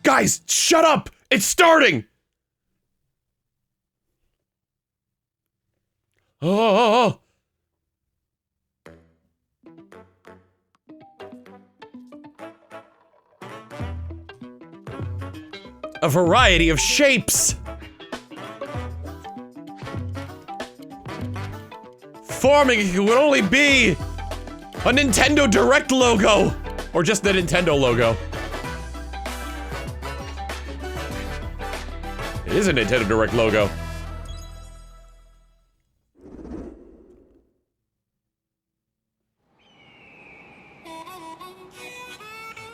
Guys, shut up! It's starting! Oh! A variety of shapes! Forming it would only be a Nintendo Direct logo! Or just the Nintendo logo. It is a Nintendo Direct logo.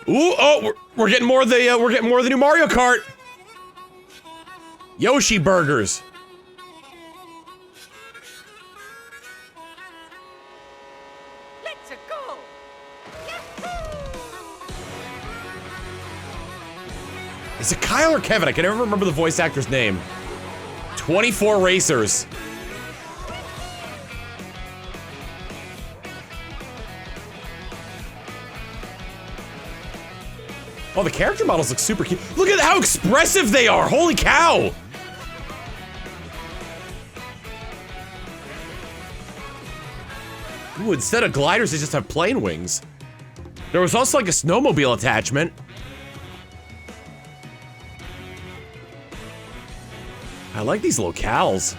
Ooh, oh, we're getting more of the new Mario Kart. Yoshi burgers. Let's go. Is it Kyle or Kevin? I can never remember the voice actor's name. 24 Racers. Oh, the character models look super cute. Look at how expressive they are! Holy cow! Ooh, instead of gliders, they just have plane wings. There was also like a snowmobile attachment. I like these locales.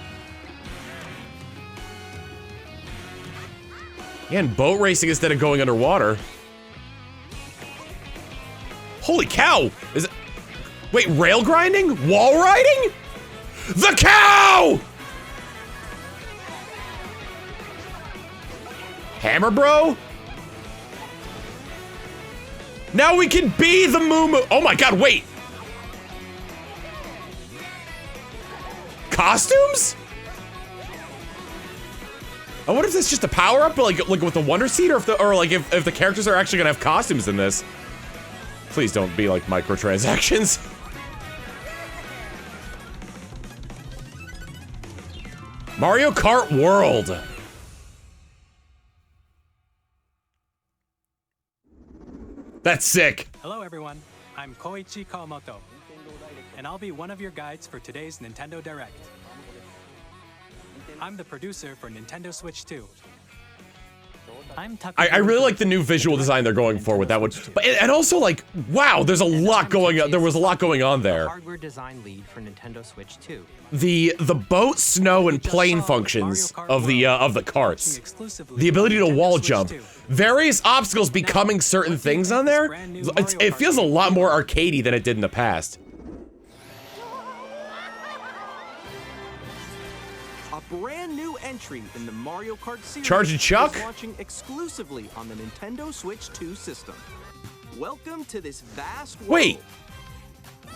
Yeah, and boat racing instead of going underwater. Holy cow! Is it... Wait, rail grinding? Wall riding? The cow! Hammer Bro? Now we can be the Moo Moo. Oh my god, wait! Costumes? I wonder if that's just a power-up, like with the Wonder Seed, or if the characters are actually gonna have costumes in this. Please don't be like microtransactions. Mario Kart World. That's sick. Hello everyone, I'm Koichi Kawamoto, and I'll be one of your guides for today's Nintendo Direct. I'm the producer for Nintendo Switch 2. I really like the new visual design they're going for with that one, but and also like, wow, there's a lot going on. There was a lot going on there. Hardware design lead for Nintendo Switch 2. The boat, snow, and plane functions of the carts, the ability to wall jump, various obstacles becoming certain things on there. It feels a lot more arcadey than it did in the past. Brand new entry in the Mario Kart series Charge and Chuck? is launching exclusively on the Nintendo Switch 2 system. Welcome to this vast world. Wait.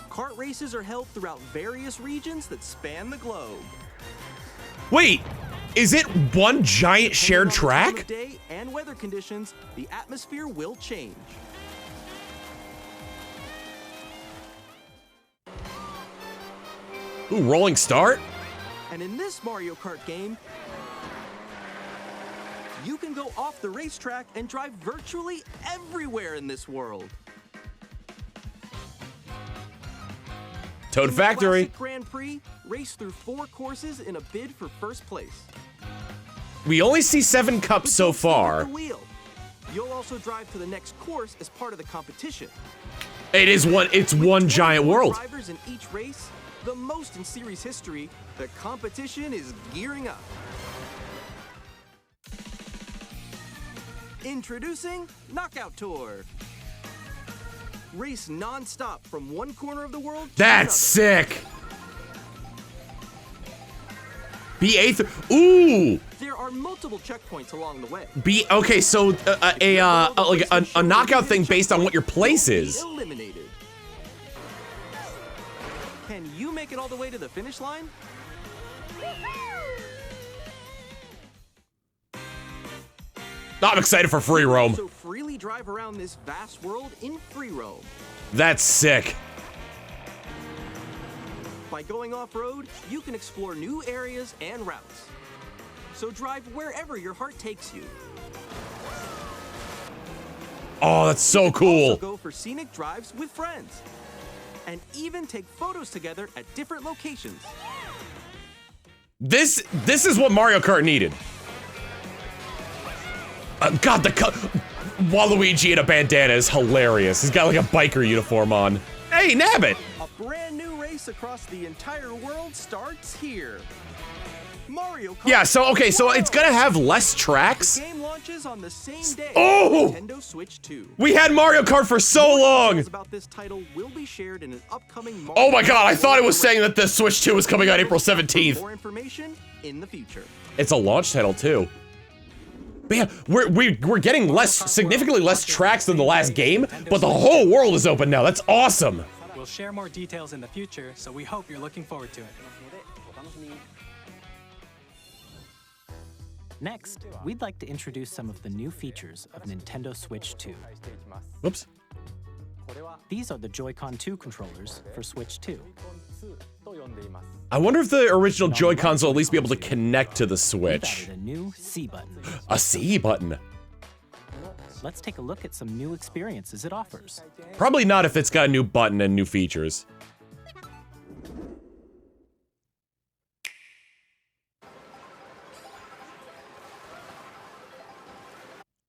Kart races are held throughout various regions that span the globe. Wait, is it one giant shared track? Depending on the time of day and weather conditions, the atmosphere will change. Ooh, rolling start? And in this Mario Kart game, you can go off the racetrack and drive virtually everywhere in this world. Toad Factory. In the Classic Grand Prix, race through 4 courses in a bid for first place. We only see 7 cups so But don't far. stay at the wheel. You'll also drive to the next course as part of the competition. It's one giant world. Drivers in each race, the most in series history, the competition is gearing up. Introducing Knockout Tour. Race non-stop from one corner of the world to That's another. sick. Be 8th. Ooh. There are multiple checkpoints along the way. Okay, so a knockout thing based on what your place is. Eliminated. Can you make it all the way to the finish line? I'm excited for free roam. So freely drive around this vast world in free roam. That's sick. By going off-road, you can explore new areas and routes. So drive wherever your heart takes you. Oh, that's so cool. Also go for scenic drives with friends. and even take photos together at different locations. This is what Mario Kart needed. God, Waluigi in a bandana is hilarious. He's got like a biker uniform on. Hey, Nabbit! A brand new race across the entire world starts here. Mario Kart. Yeah, so okay, so it's gonna have less tracks. The game launches on the same day. Oh! Nintendo Switch 2. We had Mario Kart for so long. About this title will be shared in an upcoming Oh my god, I thought it was saying that the Switch 2 was coming out April 17th. More information in the future. It's a launch title too. But yeah, we're getting significantly less tracks than the last game, but the whole world is open now. That's awesome. We'll share more details in the future, so we hope you're looking forward to it. Next, we'd like to introduce some of the new features of Nintendo Switch 2. Whoops. These are the Joy-Con 2 controllers for Switch 2. I wonder if the original Joy-Cons will at least be able to connect to the We've Switch. added a new C button. A C button. Let's take a look at some new experiences it offers. Probably not if it's got a new button and new features.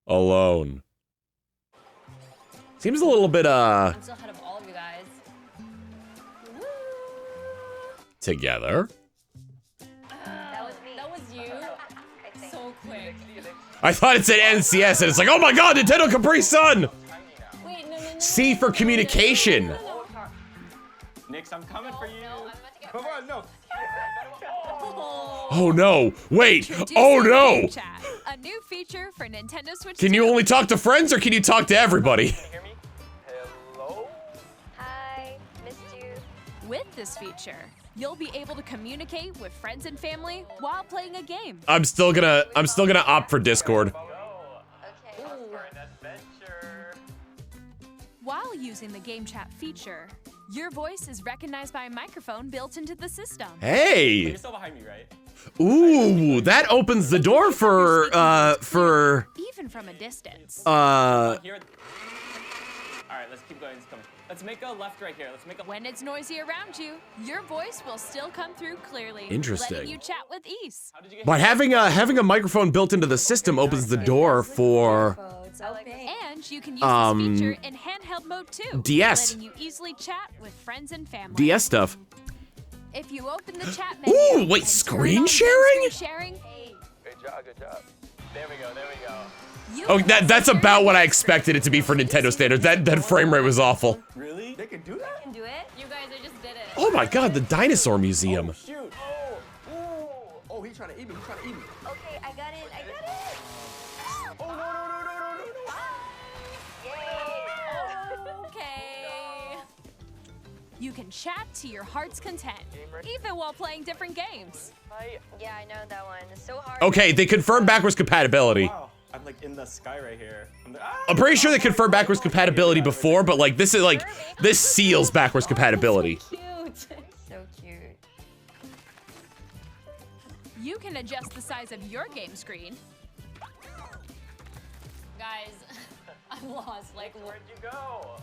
Alone. Seems a little bit, I'm still ahead of all of you guys. together. That was you. So quick. I thought it said NCS and it's like, oh my god, Nintendo Capri Sun! Wait, no. C for communication. Nix, I'm coming for you. Come on, no. Oh no, wait, oh no! Chat, a new feature for Nintendo Switch. Can you only talk to friends or can you talk to everybody? Can you hear me? Hello? Hi, missed you. With this feature, you'll be able to communicate with friends and family while playing a game. I'm still gonna opt for Discord. Okay. For an adventure. While using the game chat feature, your voice is recognized by a microphone built into the system. Hey! You're still behind me, right? Ooh, that opens the door for Even from a distance. Here. All right, let's keep going. Let's make a left right here. Let's make a. When it's noisy around you, your voice will still come through clearly. Interesting. Letting you chat with ease. How did you get But having a microphone built into the system opens the door for And you can use this feature in handheld mode too. DS. Letting you easily chat with friends and family. DS stuff. If you open the chat menu. Ooh, and wait, turn screen on sharing? screen sharing, Good job, good job. There we go, there we go. you Oh, can that's also about share what I your expected it to be for Nintendo standards. That frame rate was awful. Really? They can do that? Can do it? You guys, I just did it. Oh my god, the dinosaur museum. Shoot. Oh, he's trying to eat me. Okay, I got it. Oh, no. Okay. You can chat to your heart's content, even while playing different games. Yeah, I know that one. It's so hard. Okay, they confirmed backwards compatibility. Wow. I'm like in the sky right here. I'm pretty sure they confirmed backwards compatibility before, but like this seals backwards compatibility. Cute. So cute. You can adjust the size of your game screen. Guys, I'm lost. Like, Where'd you go?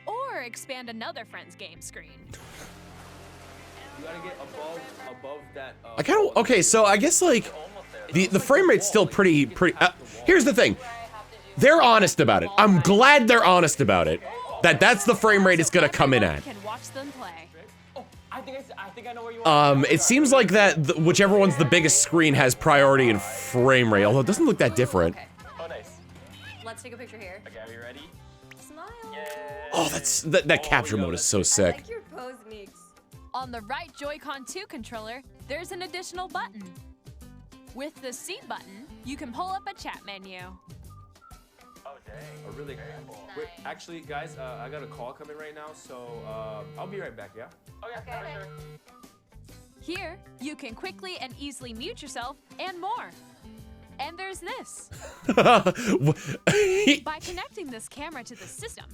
Or expand another friend's game screen. You gotta get above that. I kind of okay, so I guess like the frame rate's still pretty. Here's the thing, they're honest about it. I'm glad they're honest about it. That's the frame rate it's gonna come in at. Can watch them play. Oh, I think I know where you are. It seems like that whichever one's the biggest screen has priority in frame rate, although it doesn't look that different. Okay. Oh, nice. Let's take a picture here. Okay, are you ready? Smile. Oh, that capture mode is so I sick. like your pose, Mix. On the right Joy-Con 2 controller, there's an additional button. With the C button, you can pull up a chat menu. Oh, dang. Oh, really? Wait, actually, guys, I got a call coming right now, so I'll be right back, yeah? Okay, for sure. Here, you can quickly and easily mute yourself and more. And there's this. By connecting this camera to the system,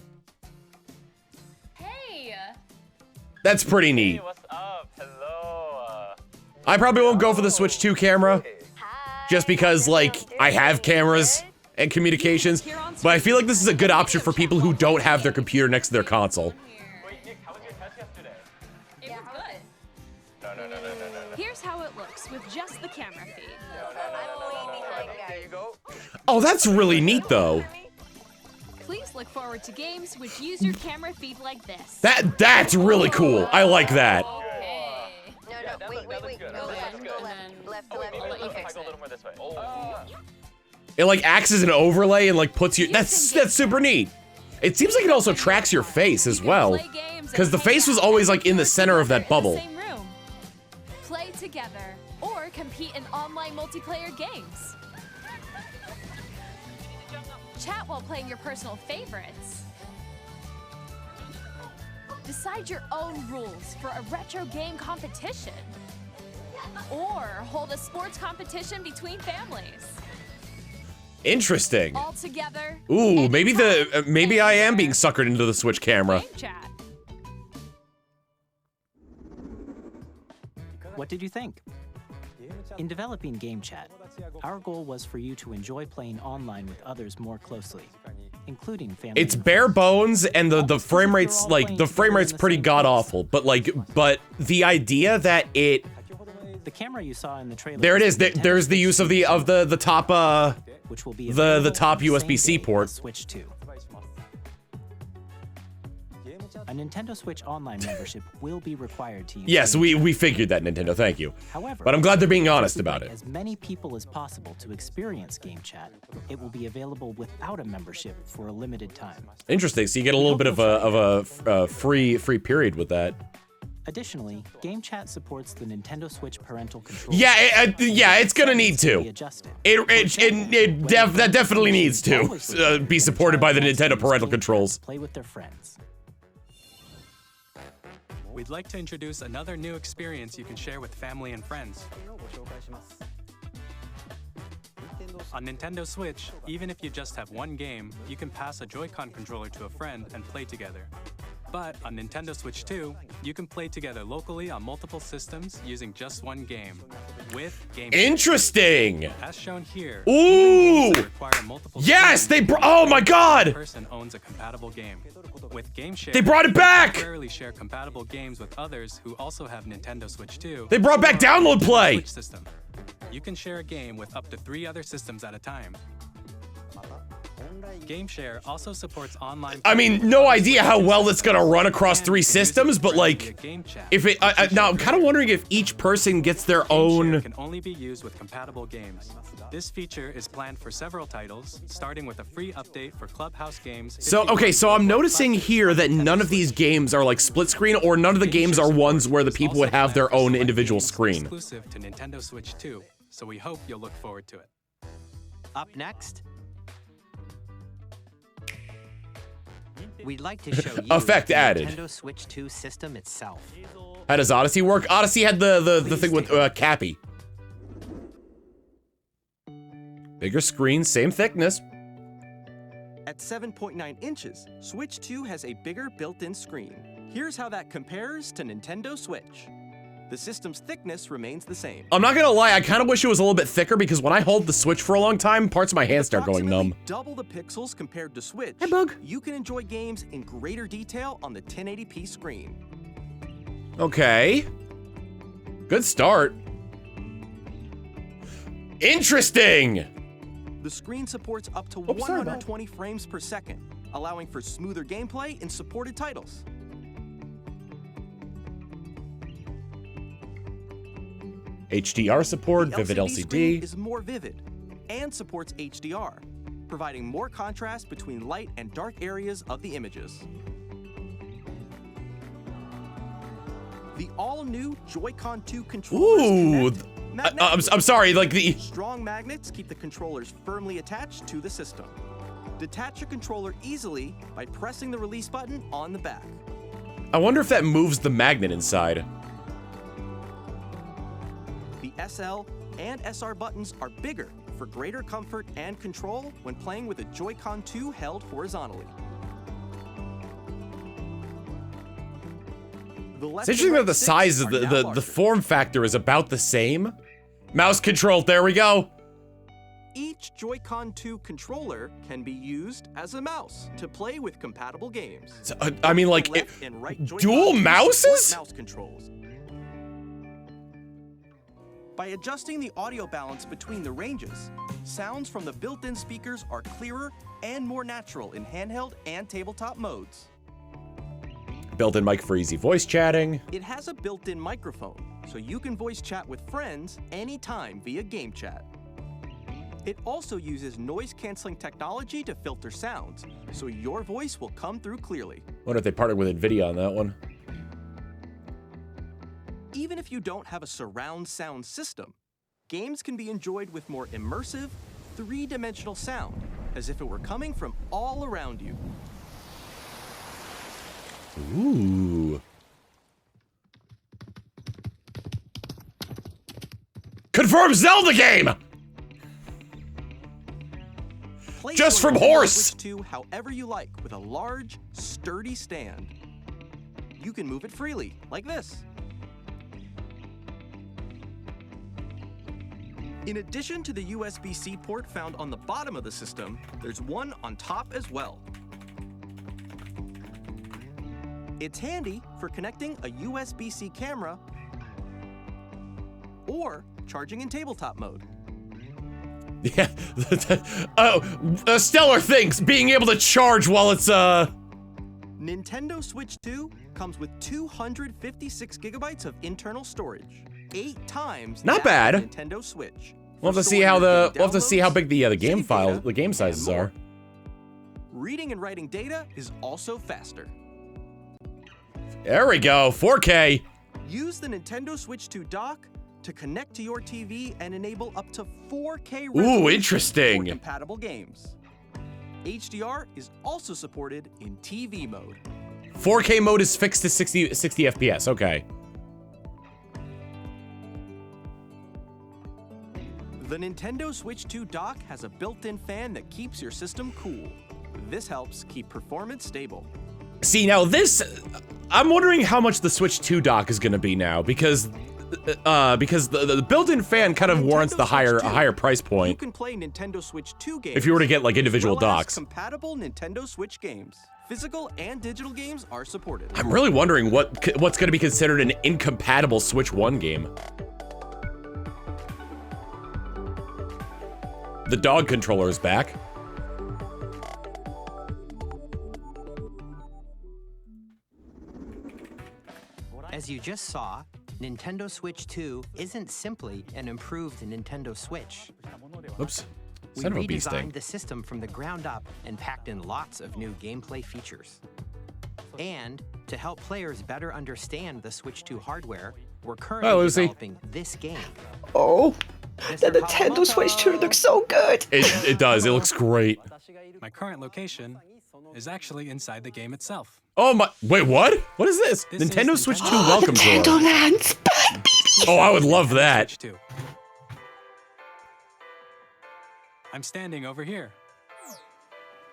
Hey. That's pretty neat. Hey, what's up? Hello. I probably won't go for the Switch 2 camera, Hi. just because like I have cameras and communications, but I feel like this is a good option for people who don't have their computer next to their console. Wait, Nick, how was your test yesterday? It was good. No. Here's how it looks with just the camera feed. There you go. Oh, that's really neat, though. Please look forward to games which use your camera feed like this. That's really cool. I like that. Okay. Wait. Go left. Maybe I'll let you if I fix go a it. little more this way. Oh. It like acts as an overlay and like puts you. That's super neat. It seems like it also tracks your face as well, because the face was always like in the center of that bubble. Same room. Play together or compete in online multiplayer games. Chat while playing your personal favorites. Decide your own rules for a retro game competition. Or hold a sports competition between families. Interesting. All together. Ooh, maybe I am being suckered into the Switch camera. Game chat. What did you think? In developing Game Chat, our goal was for you to enjoy playing online with others more closely, including family. It's bare bones, and the frame rate's like pretty god awful. But the idea that it. The camera you saw in the trailer. There it is. There's the use of the top which will be the top USB-C port. Switch 2. A Nintendo Switch Online membership will be required to use. Yes, we figured that, Nintendo. Thank you. However, but I'm glad they're being honest about it. As many people as possible to experience Game Chat, it will be available without a membership for a limited time. Interesting. So you get a little bit of a free period with that. Additionally, Game Chat supports the Nintendo Switch parental control. Yeah, it's gonna need to. That definitely needs to be supported by the Nintendo parental controls. Play with their friends. We'd like to introduce another new experience you can share with family and friends. On Nintendo Switch, even if you just have one game, you can pass a Joy-Con controller to a friend and play together. But on Nintendo Switch 2, you can play together locally on multiple systems using just one game, with Game Share. Interesting. As shown here, Ooh! require multiple Yes, screens. oh my god! One person owns a compatible game. With Game Share, They brought it back! You can temporarily share compatible games with others who also have Nintendo Switch 2. They brought back download play. Switch system. You can share a game with up to 3 other systems at a time. Game Share also supports online. I mean, no idea how well it's gonna run across 3 systems, but like, if it now I'm kind of wondering if each person gets their own. Can only be used with compatible games. This feature is planned for several titles, starting with a free update for Clubhouse games. So okay, so I'm noticing here that none of these games are like split screen, or none of the games are ones where the people would have their own individual screen. Exclusive to Nintendo Switch 2, so we hope you'll look forward to it. Up next, we'd like to show you Effect the added. Nintendo Switch 2 system itself. How does Odyssey work? Odyssey had the thing with Cappy. Bigger screen, same thickness. At 7.9 inches, Switch 2 has a bigger built-in screen. Here's how that compares to Nintendo Switch. The system's thickness remains the same. I'm not gonna lie, I kind of wish it was a little bit thicker because when I hold the Switch for a long time, parts of my hands start going numb. Double the pixels compared to Switch. Hey, Bug. You can enjoy games in greater detail on the 1080p screen. Okay. Good start. Interesting! The screen supports up to Oops, sorry, 120 frames per second, allowing for smoother gameplay in supported titles. HDR support, The vivid LCD screen LCD. is more vivid and supports HDR, providing more contrast between light and dark areas of the images. The all-new Joy-Con 2 controllers Ooh, connect I'm sorry, like the. Strong magnets keep the controllers firmly attached to the system. Detach your controller easily by pressing the release button on the back. I wonder if that moves the magnet inside. The SL and SR buttons are bigger for greater comfort and control when playing with a Joy-Con 2 held horizontally. It's interesting that the size of the form factor is about the same. Mouse control, there we go. Each Switch Joy-Con 2 controller can be used as a mouse to play with compatible games. So, I mean, like, Left and right Joy-Con dual 2 mouses? support mouse controls. By adjusting the audio balance between the ranges, sounds from the built-in speakers are clearer and more natural in handheld and tabletop modes. Built-in mic for easy voice chatting. It has a built-in microphone, so you can voice chat with friends anytime via game chat. It also uses noise-canceling technology to filter sounds, so your voice will come through clearly. Wonder if they partnered with NVIDIA on that one. Even if you don't have a surround sound system, games can be enjoyed with more immersive, three-dimensional sound, as if it were coming from all around you. Ooh. Confirmed Zelda game! Place Just your from Nintendo horse! Switch 2 however you like with a large, sturdy stand. You can move it freely, like this. In addition to the USB-C port found on the bottom of the system, there's one on top as well. It's handy for connecting a USB-C camera or charging in tabletop mode. Yeah. Stellar things, being able to charge while it's, Nintendo Switch 2 comes with 256 gigabytes of internal storage, 8 times Not that bad. of Nintendo Switch. We'll have to For see how storing we'll have to see how big the game save file, data, the game sizes and more. are. Reading and writing data is also faster. There we go, 4K. Use the Nintendo Switch 2 dock to connect to your TV and enable up to 4K Ooh, resolution interesting. for compatible games. HDR is also supported in TV mode. 4K mode is fixed to 60 FPS, okay. The Nintendo Switch 2 dock has a built-in fan that keeps your system cool. This helps keep performance stable. See, now this, I'm wondering how much the Switch 2 dock is gonna be now, because the built-in fan kind of warrants the higher price You point can play Nintendo Switch 2 games. if you were to get like individual as well as docks. compatible Nintendo Switch games. Physical and digital games are supported. I'm really wondering what's gonna be considered an incompatible Switch 1 game. The dog controller is back. As you just saw, Nintendo Switch 2 isn't simply an improved Nintendo Switch. Oops. We Son of a bee sting. redesigned the system from the ground up and packed in lots of new gameplay features. And to help players better understand the Switch 2 hardware, we're currently Lucy. developing this game. Oh, the Mr. Nintendo Switch 2 looks so good. It does. It looks great. My current location is actually inside the game itself. Oh my! Wait, what? What is this? This is Nintendo Switch 2 Nintendo- welcome Nintendo tour. Land's back. Oh, I would love that. Switch 2. I'm standing over here.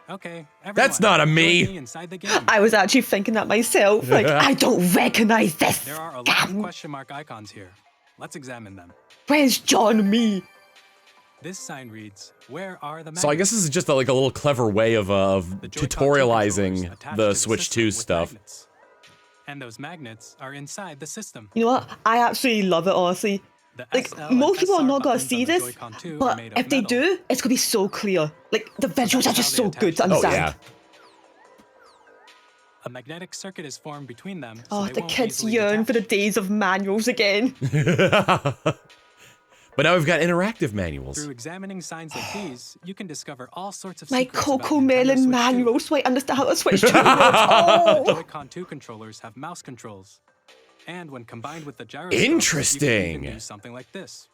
Okay, everyone, That's not a join me. Inside the game. I was actually thinking that myself. Like, I don't recognize this. There are a lot of question mark icons here. Let's examine them. Where's John Me? This sign reads, "Where are the magnets?" So I guess this is just like a little clever way of The Joy-Con 2 controllers tutorializing attached the to Switch system 2 with stuff. magnets. And those magnets are inside the system. You know what? I absolutely love it, honestly. The Like, SL and most people are SR not gonna buttons see on the this, Joy-Con 2 are but made of if they metal. do, it's gonna be so clear. Like, the visuals That's are just how so they good to attach Oh understand. A magnetic circuit is formed between them. so Oh, they the won't kids easily yearn for the detach. days of manuals again. Yeah. But now we've got interactive manuals. Through examining signs like these, you can discover all sorts of My secrets about Coco Nintendo Melon Switch 2. manual, so I understand how to switch to The oh. Joy-Con 2 controllers have mouse controls. And when combined with the gyroscope, you Interesting. can even do something like this.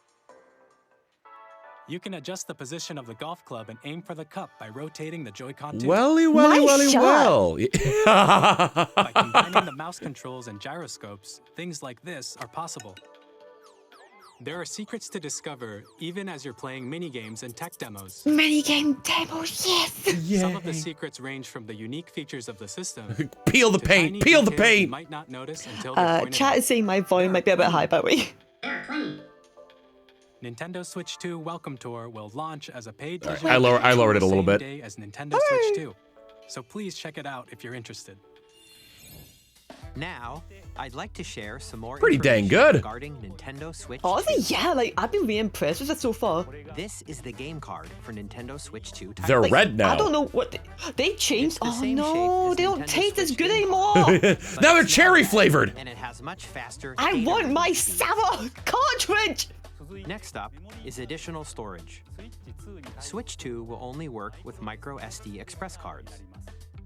You can adjust the position of the golf club and aim for the cup by rotating the Joy-Con 2. Welly, Nice shot. well. By combining the mouse controls and gyroscopes, things like this are possible. There are secrets to discover even as you're playing mini-games and tech demos. Minigame demos, yes! Some of the secrets range from the unique features of the system Peel the to paint, tiny peel the details you paint. might not notice until they're pointed Chat out. is saying my volume might be a bit high, by the way. Nintendo Switch 2 Welcome Tour will launch as a paid Right, digital I lowered it a little same bit. day as Nintendo Switch 2. So please check it out if you're interested. Now, I'd like to share some more Pretty dang information good. regarding Nintendo Switch 2. Honestly, yeah, like, I've been really impressed with it so far. This is the game card for Nintendo Switch 2. They're Like, red now. I don't know what they changed. It's the Oh same no, shape as they don't Nintendo taste as Switch good 2. anymore. Now they're cherry flavored. And it has much faster I data want my read speeds. sour cartridge. Next up is additional storage. Switch 2 will only work with micro SD express cards.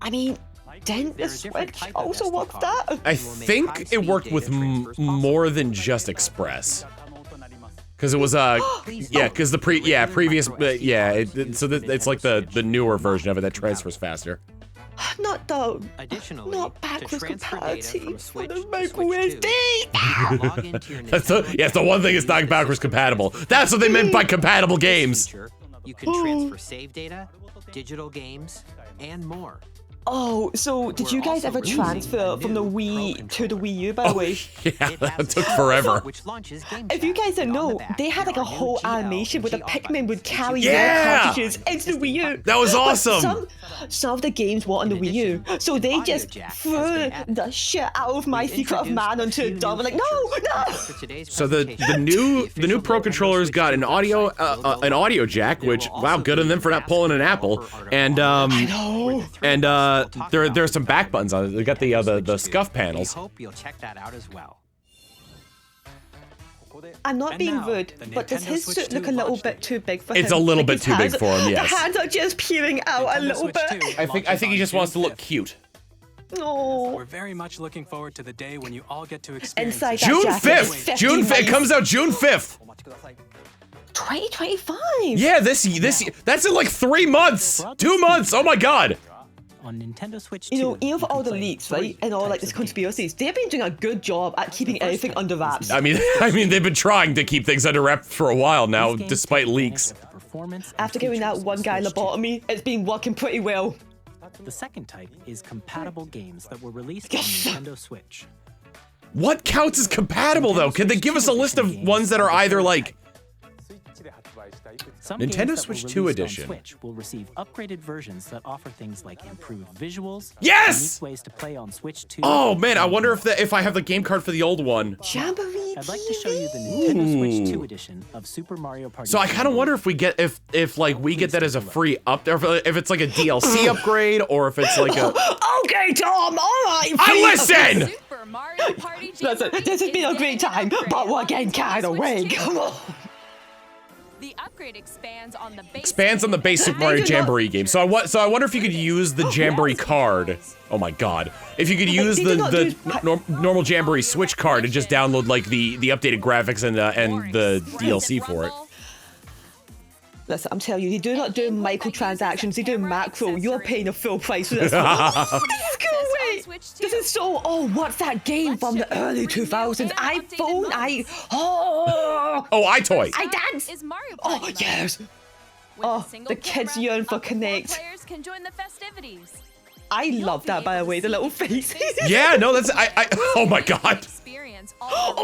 I mean, didn't the There are different Switch type of also SD work cards. that? I It will make think it high-speed worked with data transfers possible. more than just Express. Because it was yeah, because the previous so it's like the newer version of it that transfers faster. Not the Additionally, not to backwards transfer data compatibility from for Switch the to micro Switch 2, SD. you can log into your That's the, Nintendo yes, the one thing is not backwards compatible. That's what they meant by compatible games. feature, you can transfer save data, digital games, and more. Oh, so did you We're guys also ever releasing transfer a from the new Wii to the Wii U, by Oh, the way? yeah, It that has took a forever. which launches Game If you Chat, guys don't and on the know, back, they had like there a are new whole GL animation where the and GR Pikmin would buttons, carry which their Yeah! cartridges into the Wii U. That was But awesome. some of the games were on the In Wii U, addition, so they an audio just jack has threw been added. the shit out of my We've Secret of introduced Man a onto few a dumb. new Like, no, features. no! For today's So the presentation, new official Pro Nintendo controllers Switch got 2 an audio website will go an audio live. jack, There which will wow, also good on be them for not pulling an apple. developer And article. and there's some back buttons on it. They got the scuff panels. We hope you'll check that out as well. I'm not And being now, rude, the but does Nintendo his Switch suit 2 look a little launch bit date. too big for him? It's a little bit his too big hands- for him, yes. The hands are just peering out a Nintendo little Switch bit. 2 I think he launches just on wants to June look 5th. cute. Oh. We're very much looking forward to the day when you all get to experience Inside it. that June jacket is 5th. 50 June 5th. It mice. comes out June 5th. 2025. Yeah, this that's in like 3 months. 2 months. Oh my god. On Nintendo Switch 2, You know, even for can all the play leaks, 3 right, and all like types these of games. conspiracies, they've been doing a good job at keeping everything under wraps. I mean they've been trying to keep things under wraps for a while now, These games despite take advantage leaks. of the performance and After giving that features one of guy Switch 2. lobotomy, it's been working pretty well. The second type is compatible games that were released on Nintendo Switch. What counts as compatible though? Can they give us a list of ones that are either like Some Nintendo games that Switch were 2 released on edition. Switch will receive upgraded versions that offer things like improved visuals, Yes! unique ways to play on Switch 2. Oh man, I and wonder more. if I have the game card for the old one. Jamboree I'd like to show you the Nintendo Switch 2 Ooh. edition of Super Mario Party. So I kind of wonder if we get if like we get that as a free up, or if it's like a DLC upgrade, or if it's like a. Okay, Tom, alright. I listen. Super Mario Party Listen, this has been a great time, but we're getting carried away. Come on. The upgrade expands on the Base Super Mario Jamboree game. So I wonder if you could use the Jamboree card. Oh my god! If you could use They do not do- normal Jamboree Switch card and just download like the updated graphics and the DLC for it. Listen, I'm telling you, they do not do microtransactions, they do macro. You're paying a full price for this. This is cool, wait. This is so, oh, what's that game from the early 2000s? iPhone, oh, iToy. I dance. Is Mario Oh, Party yes. With Oh, a single the kids camera, yearn for up to 4 Connect. players can join the festivities. I love that, by the way, the little face. Yeah, no, that's oh my god. Experience all the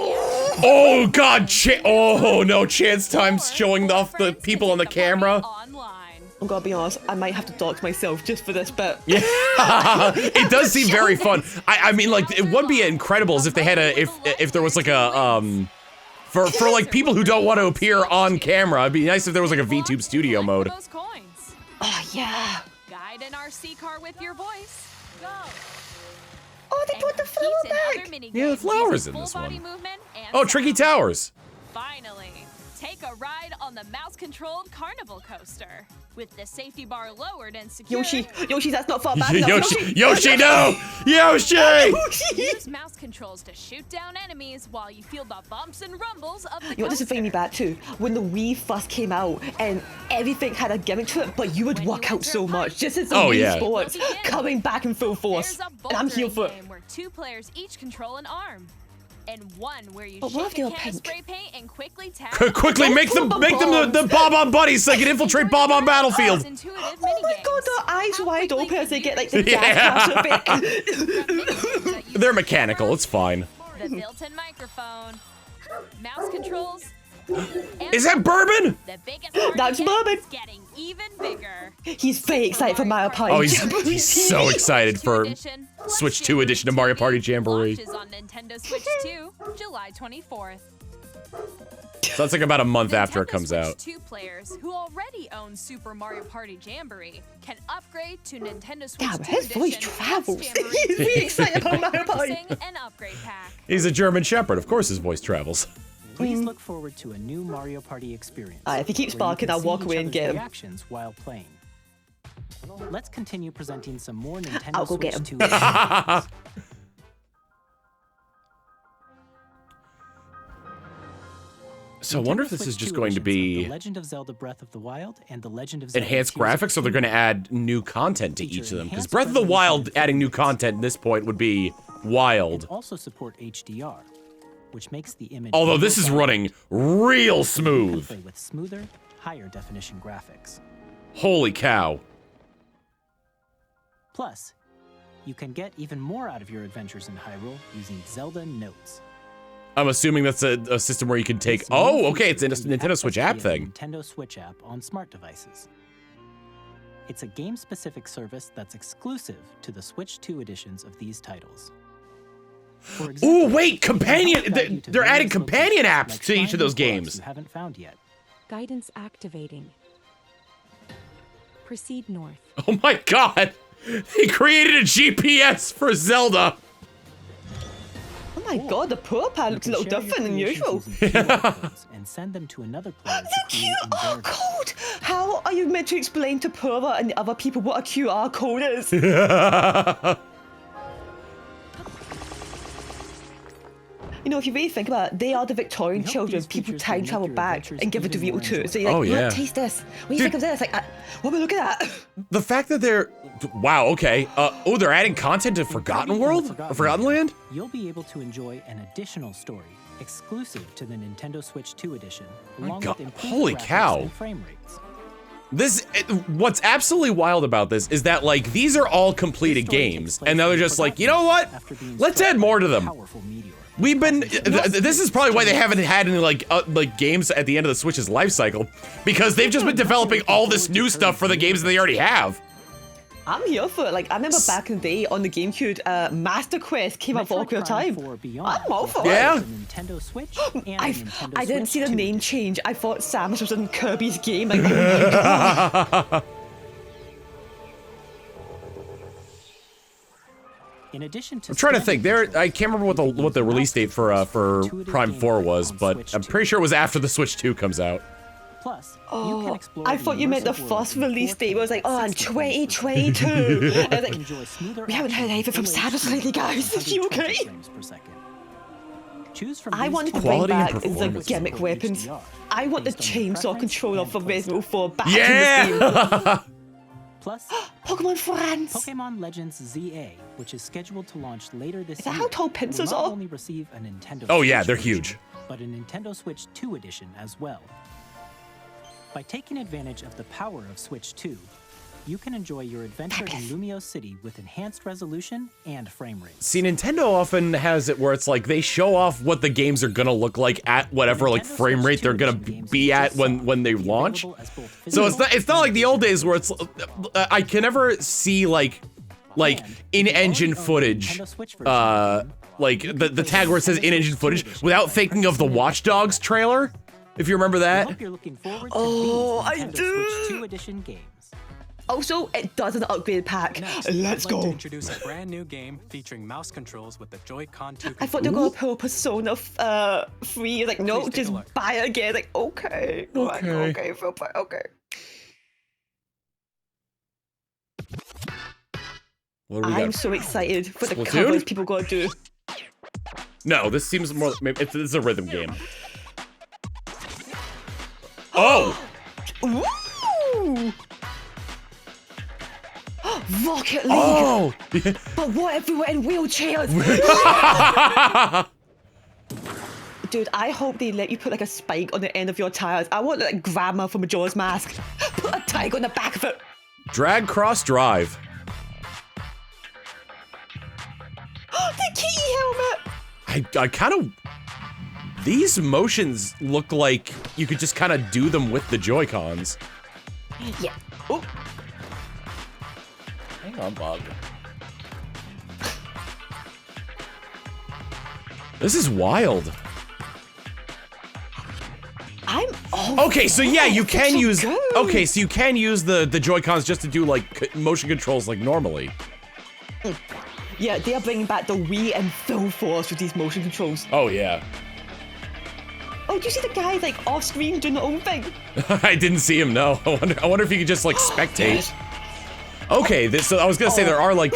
Oh god, oh no, Chance Time's showing off the people on the camera. online. I'm gonna be honest, I might have to dox myself just for this bit. Yeah, it does seem very fun. I mean, like, it would be incredible as if they had if there was like a for like people who don't want to appear on camera. It'd be nice if there was like a VTube Studio mode. Those coins. Oh yeah. Guide an RC car with your voice. Go. Oh, they put the flower back. Yeah, the flowers in this one. Oh, Tricky Towers. Finally, take a ride on the mouse-controlled carnival coaster. With the safety bar lowered and secured. Yoshi, that's not far back enough. Yoshi, no! Yoshi! Use mouse controls to shoot down enemies while you feel the bumps and rumbles of the You know what this is bringing me back to? When the Wii first came out and everything had a gimmick to it, but you would work out so much. Just as the Oh, Wii yeah. Sports coming back in full force. There's a And I'm here for it. game where 2 players each control an arm. And one where you But what if shake they a were can of pink? spray paint and quickly tap. Quickly make them the Bob-on buddies so they can infiltrate Bob-on Battlefield. Oh my god, their eyes wide open as they get like the Yeah. gas bit. They're mechanical, it's fine. The built-in microphone, mouse controls, Is that bourbon? The biggest party That's yet bourbon. is getting even bigger. He's very excited for Mario Party. Oh, he's so excited for Switch 2 edition of Mario Party Jamboree. Launches on Nintendo Switch 2, July 24th. So that's like about a month after it comes Switch out. 2 players who already own Super Mario Party Jamboree can upgrade to Nintendo Switch 2 Damn, his voice edition travels. Jamboree He's really excited about Mario Party. purchasing an upgrade pack. He's a German Shepherd. Of course his voice travels. Please look forward to a new Mario Party experience. If he keeps where you barking, can I'll see walk each away and other's get him. reactions while playing. Let's continue presenting some more Nintendo I'll go Switch get him. 2 games. So I wonder if this Switch is just 2 going to editions of be The Legend of Zelda Breath of the Wild and The Legend of Zelda enhanced Tears of graphics, or they're going to add new content to Feature each of them. Because enhanced Breath of the resolution Wild and adding new frames. content at this point would be wild. also support HDR, which makes the image Although more this is vibrant. running real You can smooth. play with smoother, higher definition graphics. Holy cow. Plus, you can get even more out of your adventures in Hyrule using Zelda Notes. I'm assuming that's a system where you can take. This new Oh, okay, it's a feature can be Nintendo Switch accessed app via the thing. Nintendo Switch app on smart devices. It's a game-specific service that's exclusive to the Switch 2 editions of these titles. For example, Ooh, wait, you can companion. help guide you to They're adding various companion locations, apps like to each of finding those clubs games. you haven't found yet. Guidance activating. Proceed north. Oh my god. He created a GPS for Zelda. Oh my god, the poor pad looks a little Share your different than creations usual. using QR codes and send them to another player to The create in their QR game. code! How are you meant to explain to Pura and the other people what a QR code is? You know, if you really think about it, they are the Victorian We hope children. these People features time will make travel your back adventures and give it to even more Vito too. So enjoyable. you're like, Oh, "Look, yeah. taste this. What do you Dude. think of this? Like, what are we looking at? The fact that they're. Wow, okay. Oh, they're adding content to Forgotten World? Or Forgotten Land? You'll be able to enjoy an additional story exclusive to the Nintendo Switch 2 edition, along God, with improved holy graphics cow. and frame rates. What's absolutely wild about this is that, like, these are all completed games, and now they're just like, you know what? Let's add more to them. Powerful meteor. We've been. This is probably why they haven't had any like games at the end of the Switch's life cycle, because they've just been developing all this new stuff for the games that they already have. I'm here for it. Like, I remember back in the day on the GameCube, Master Quest came out for Metroid Ocarina of Prime Time. 4 Beyond I'm all will for have it. Yeah. the Nintendo Switch and the Nintendo I didn't see Switch the 2 name edition. change. I thought Samus was in Kirby's game. Like, oh my god. In addition to I'm trying to standard think. I can't remember what the release date for intuitive Prime 4 gameplay was, on but Switch I'm 2. pretty sure it was after the Switch 2 comes out. Plus, you can explore I thought you meant the immersive worlds first in release 4K date was like, oh, in 60 frames per second. 2022. I was like, Enjoy smoother we haven't heard action anything from in full Samus HD lately, guys. at Is she 120 okay? frames per second. Choose from I these wanted to two bring Quality and back the performance. gimmick weapons. HDR, I want the based on your chainsaw preference controller and from playstyle. Resident Evil 4 back in this game. Yeah. Plus, Pokemon Friends. Pokemon Legends ZA, which is scheduled to launch later this Is that year, how tall will pincers not are? only receive a Nintendo Oh, yeah, Switch they're version, huge. but a Nintendo Switch 2 edition as well. By taking advantage of the power of Switch 2, you can enjoy your adventure in Lumio City with enhanced resolution and frame rates. See, Nintendo often has it where it's like they show off what the games are gonna look like at whatever like Nintendo frame Switch rate they're 2 gonna edition games be you at just saw when they will be launch. available as both So physical it's not like the old and days where it's I can never see like in-engine footage, like the tag where it says in-engine footage without thinking of the Watch Dogs trailer, if you remember I that. hope you're looking forward to Oh, these I Nintendo do. Switch 2 edition games. Also, it does an upgrade pack. Next, Let's I'd like to go. introduce a brand new game featuring mouse controls with the Joy-Con 2 I thought they were gonna pull Persona 3. Like, no, Please take a just look. buy it again. Like, okay. Like, okay, Philip, okay. What do we I'm got? so excited for the Splatoon? covers people gotta do. No, this seems more. Maybe it's a rhythm game. Oh! Ooh! Rocket League! Oh! But what if we were in wheelchairs? Dude, I hope they let you put like a spike on the end of your tires. I want like Grandma from Majora's Mask. Put a tiger on the back of it. Drag Cross Drive. The kitty helmet! I kind of These motions look like you could just kind of do them with the Joy-Cons. Yeah. Oh. Hang on, Bob. This is wild. Okay, so yeah, you can use. Okay, so you can use the Joy-Cons just to do like motion controls like normally. Yeah, they are bringing back the Wii in full force with these motion controls. Oh yeah. Oh, do you see the guy like off screen doing the own thing? I didn't see him. No. I wonder if you could just like spectate. Okay, so I was gonna say there are like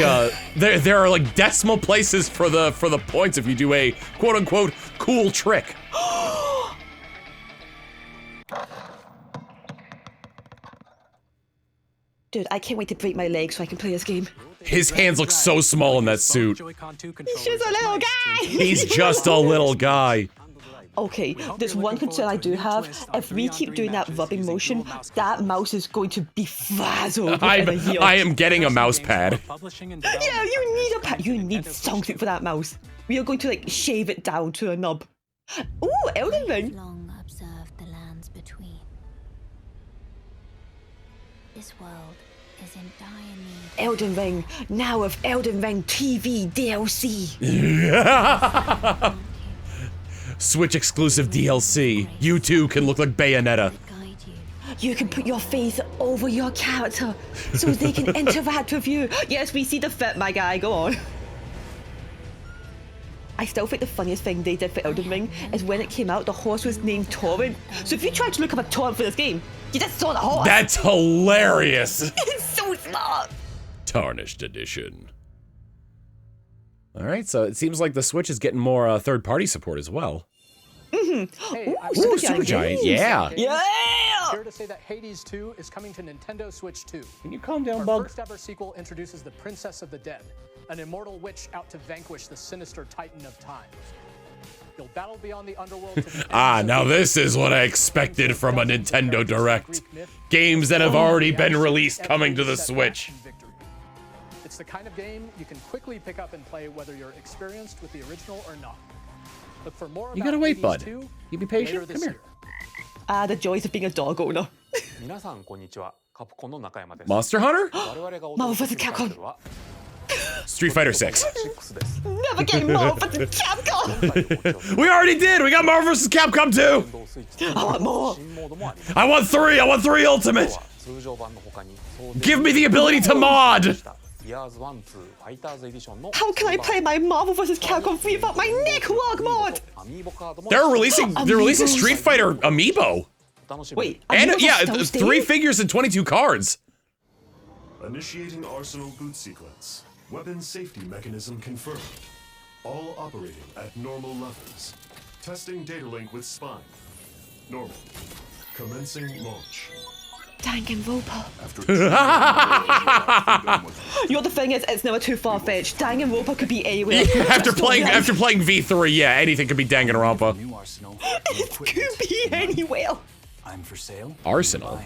there are like decimal places for the points if you do a quote unquote cool trick. Dude, I can't wait to break my leg so I can play this game. His hands look so small in that suit. He's just a little guy! He's just a little guy. Okay, there's one concern I do have. If we keep doing that rubbing motion, that mouse is going to be frazzled within a year. I am getting a mouse pad. Yeah, you need a pad. You need something for that mouse. We are going to like shave it down to a nub. Ooh, Elden Ring. Long observed the lands between. This world is in dire need. Elden Ring, now with Elden Ring TV DLC. Switch exclusive DLC. You too can look like Bayonetta. You can put your face over your character so they can interact with you. Yes, we see the fit, my guy. Go on. I still think the funniest thing they did for Elden Ring is when it came out, the horse was named Torrent. So if you tried to look up a torrent for this game, you just saw the horse. That's hilarious. It's so smart. Tarnished edition. All right, so it seems like the Switch is getting more third-party support as well. Mm-hmm. Hey, Ooh, Supergiant, yeah. Yeah. Here to say that Hades 2 is coming to Nintendo Switch 2. Can you calm down, Our Bug? first ever sequel introduces the Princess of the Dead, an immortal witch out to vanquish the sinister Titan of Time. You'll battle beyond the underworld to the Now this is what I expected from a Nintendo Direct. Games that have already been released coming to the Switch. It's the kind of game you can quickly pick up and play whether you're experienced with the original or not. Look for more You gotta wait, bud. You You be patient. Come here. The joys of being a dog owner. Monster Hunter? Marvel vs. Capcom. Street Fighter 6. Never getting Marvel vs. Capcom. We already did. We got Marvel vs. Capcom 2. I want more. I want 3. I want 3 Ultimate. Give me the ability to mod. How can I play my Marvel vs. Capcom 3 without my Necrog mod? They're releasing Street Fighter Amiibo. Wait, and Amiibos yeah, still 3 staying? figures and 22 cards. Initiating Arsenal boot sequence. Weapon safety mechanism confirmed. All operating at normal levels. Testing data link with spine. Normal. Commencing launch. Danganronpa. You know the thing is, it's never too far-fetched. Danganronpa could be anywhere. after playing V3, yeah, anything could be Danganronpa. It could be anywhere. I'm for sale. Arsenal.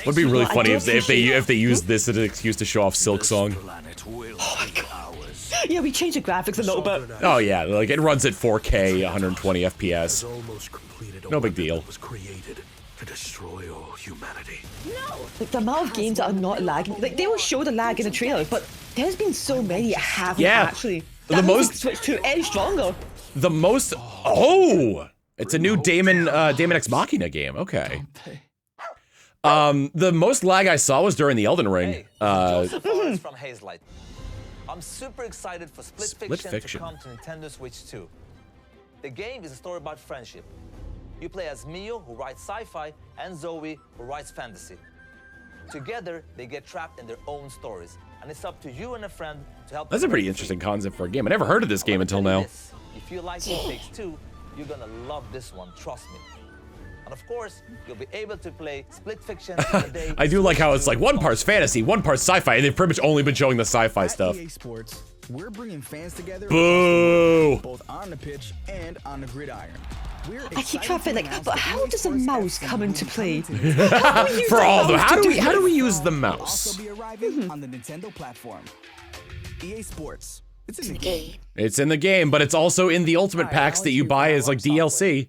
Would be really funny if they used this as an excuse to show off Silk Song. Oh my god. Yeah, we changed the graphics a little bit. Oh yeah, like it runs at 4K, 120 FPS. No big deal. To destroy all humanity. No! Like, the amount of games that are not lagging, like, they will show the lag in the trailer, but there's been so many that haven't actually. The most Switch to any stronger. The most. Oh! It's a new Damon Ex Machina game. Okay. The most lag I saw was during the Elden Ring. From Hazelight. I'm super excited for Split Fiction to come to Nintendo Switch 2. The game is a story about friendship. You play as Mio, who writes sci-fi, and Zoe, who writes fantasy. Together, they get trapped in their own stories, and it's up to you and a friend to help. That's a pretty interesting concept for a game. I never heard of this game until now. If you like It Takes Two, you're gonna love this one, trust me. And of course, you'll be able to play Split Fiction in the day. I do like how it's like one part's fantasy, one part's sci-fi, and they've pretty much only been showing the sci-fi stuff. EA Sports, we're bringing fans together. Boo! Both on the pitch and on the gridiron. I keep trying to think, like, but how does a mouse come into play? For all of them, how do we use the mouse? Also be arriving on the Nintendo platform. EA Sports, It's in the game. It's in the game, but it's also in the ultimate packs that you buy as like DLC.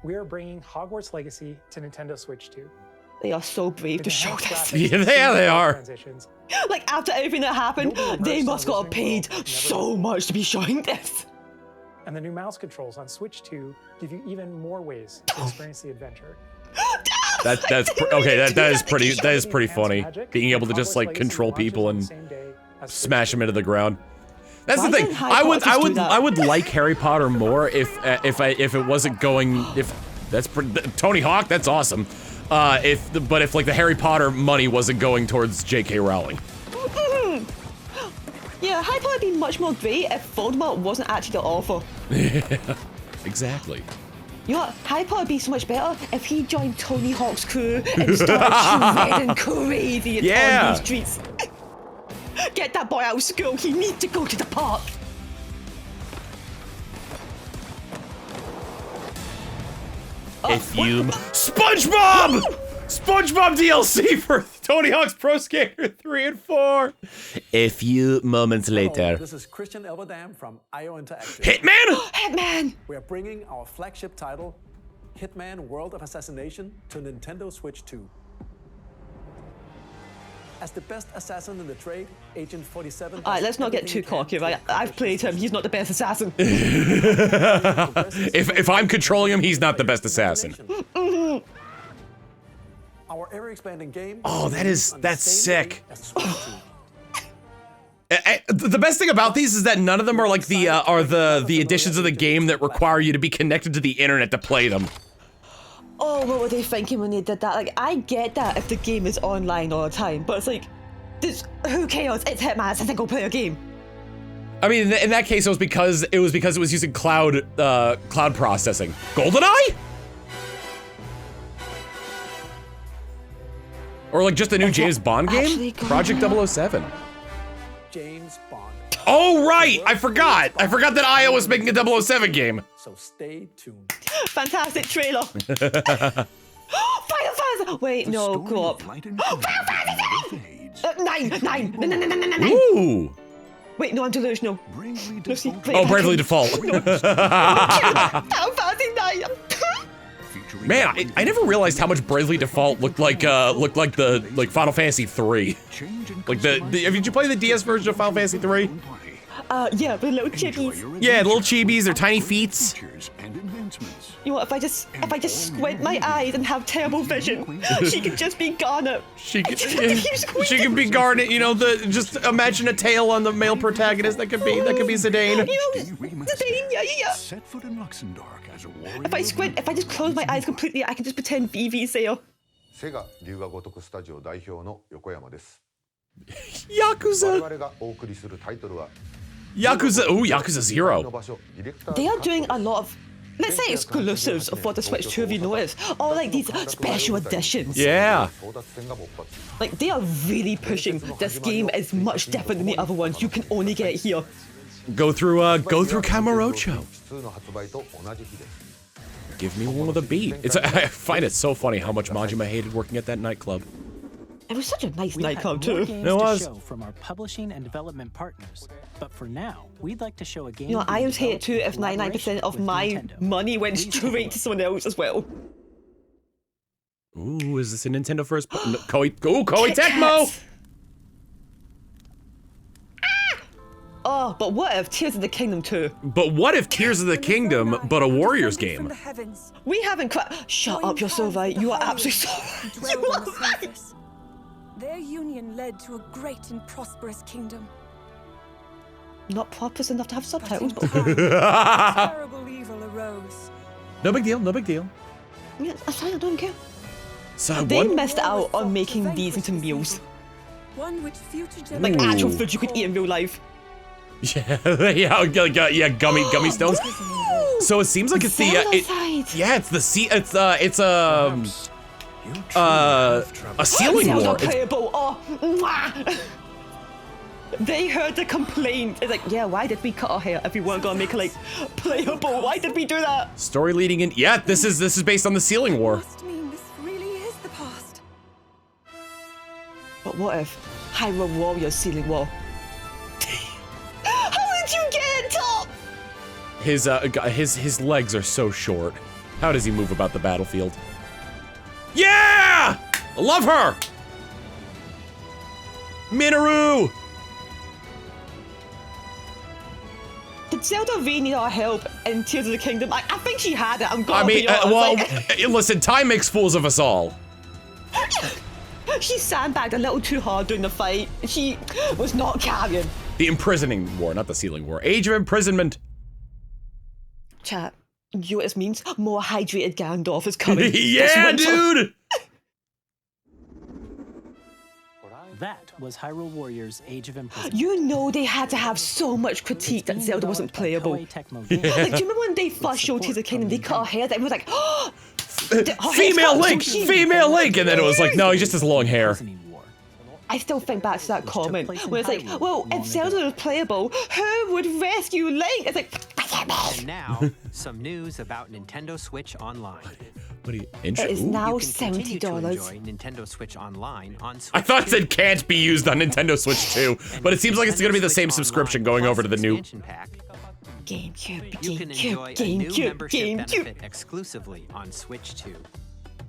We are bringing Hogwarts Legacy to Nintendo Switch 2. They are so brave to show this. Yeah, they are. Like, after everything that happened, they must got paid so much to be showing this. And the new mouse controls on Switch 2 give you even more ways to experience the adventure. That is pretty funny. Being able to just like control people and smash them into the ground. That's the thing. I would like Harry Potter more if it wasn't going Tony Hawk. That's awesome. If like the Harry Potter money wasn't going towards J.K. Rowling. Yeah, Harry Potter would be much more great if Voldemort wasn't actually the author. Yeah, exactly. You know what? Harry Potter would be so much better if he joined Tony Hawk's crew and started shredding crazy in the streets. Get that boy out of school. He needs to go to the park. SpongeBob! SpongeBob DLC for Tony Hawk's Pro Skater 3 and 4. A few moments later. This is Christian Elverdam from IO Interactive. Hitman! Hitman! We are bringing our flagship title, Hitman World of Assassination, to Nintendo Switch 2. As the best assassin in the trade, Agent 47... Alright, let's not get too cocky, right? I've played him, he's not the best assassin. If I'm controlling him, he's not the best assassin. Our ever-expanding game... Oh, that's sick. The best thing about these is that none of them are like the editions of the game that require you to be connected to the internet to play them. Oh, what were they thinking when they did that? Like, I get that if the game is online all the time, but it's like, who cares? It's Hitman, it's a single-player game. I mean, in that case, it was because it was using cloud processing. GoldenEye? Or like just a new James Bond game? Project 007. James Bond. Oh, right! I forgot that IO was making a 007 game. So stay tuned. Fantastic trailer. Final Fantasy! Wait, no, go up. Final Fantasy! 9! No. Ooh! Wait, no, I'm delusional. Oh, Bravely Default. Final Fantasy 9! Man, I never realized how much Bravely Default looked like the Final Fantasy 3. Like did you play the DS version of Final Fantasy 3? Yeah, the little chibis. Yeah, little chibis, they're tiny feets. You know what, if I just squint my eyes and have terrible vision, she could just be Garnet. She could be Garnet, you know, just imagine a tail on the male protagonist that could be Zidane. You know, Zidane, yeah. Set foot in Luxembourg as a warrior. If I squint, if I just close my eyes completely, I can just pretend Vivi's there. Sega 龍河如くスタジオ代表の横山です。 Yakuza. 我々がお送りするタイトルは Yakuza. Ooh, Yakuza 0. They are doing a lot of, let's say, exclusives for the Switch 2, if you notice. Or like these special editions. Yeah. Like, they are really pushing this game is much different than the other ones you can only get here. Go through Kamurocho. Give me one with a beat. I find it so funny how much Majima hated working at that nightclub. It was such a nice nightclub too. It was. To show from our publishing and development partners, but for now, we'd like to show a game. You know, I would hate it too if 99% of my money went straight to someone else as well. Ooh, is this a Nintendo first? Koei Tecmo! Oh, but what if Tears of the Kingdom 2? But what if Tears of the Kingdom, but a Warriors game? We haven't quite. Shut up, you're so right. You are absolutely so right. You are right. Their union led to a great and prosperous kingdom. Not prosperous enough to have subtitles, but terrible evil arose. No big deal, no big deal. Yeah, I don't care. So they missed out on making these into meals. One which future like actual food you could eat in real life. Yeah, gummy stones. So it seems like it's the a ceiling war. Playable. Oh, they heard the complaint. It's like, yeah, why did we cut our hair if we weren't gonna make it like playable? Why did we do that? Story leading in. Yeah, this is based on the ceiling war. Must mean this really is the past. But what if Hyrule Warriors ceiling war? Hyrule His legs are so short. How does he move about the battlefield? Yeah! I love her! Minoru! Did Zelda really need our help in Tears of the Kingdom? I think she had it, I'm gonna be honest. Well, listen, time makes fools of us all. She sandbagged a little too hard during the fight. She was not carrying. The imprisoning war, not the sealing war. Age of imprisonment. Chat, you know what this means? More hydrated Gandalf is coming. Yeah, dude! That was Hyrule Warriors Age of Imprisonment. You know they had to have so much critique that Zelda wasn't playable. Like, do you remember when they first showed Tears of the Kingdom, they cut her hair, that was like, oh, female Link! Female Link! And then it was like, no, he just has long hair. I still think back to that comment where it's like, well, if Zelda was playable, who would rescue Link? It's like, and now, some news about Nintendo Switch Online. What do you? It is now $70. $70. Nintendo Switch Online on Switch. I thought it said can't be used on Nintendo Switch 2, but it seems like it's gonna be the same subscription going over to the new. GameCube, You can enjoy a new membership benefit exclusively on Switch 2.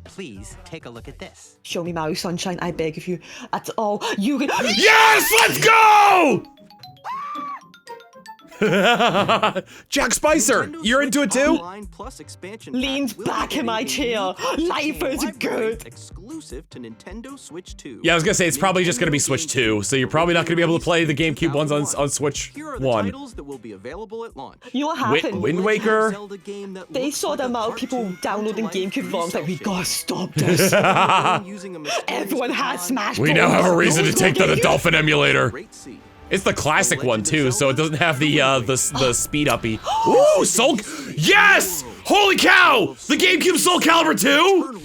Please take a look at this. Show me Mario Sunshine, I beg of you. That's all you can. Yes, let's go! Jack Spicer, you're into it too? Leans back in my chair. Life is good. Exclusive to Nintendo Switch 2. Yeah, I was gonna say it's probably just gonna be Switch 2, so you're probably not gonna be able to play the GameCube ones on Switch 1. Titles that will be available at launch. You know what happened? Wind Waker. They saw the amount of people downloading GameCube ROMs, like, we gotta stop this. Everyone has Smash Bros. We now have a reason to take the Dolphin emulator. It's the classic one too, so it doesn't have the speed uppy. Ooh, Soul! Yes! Holy cow! The GameCube Soul Calibur 2!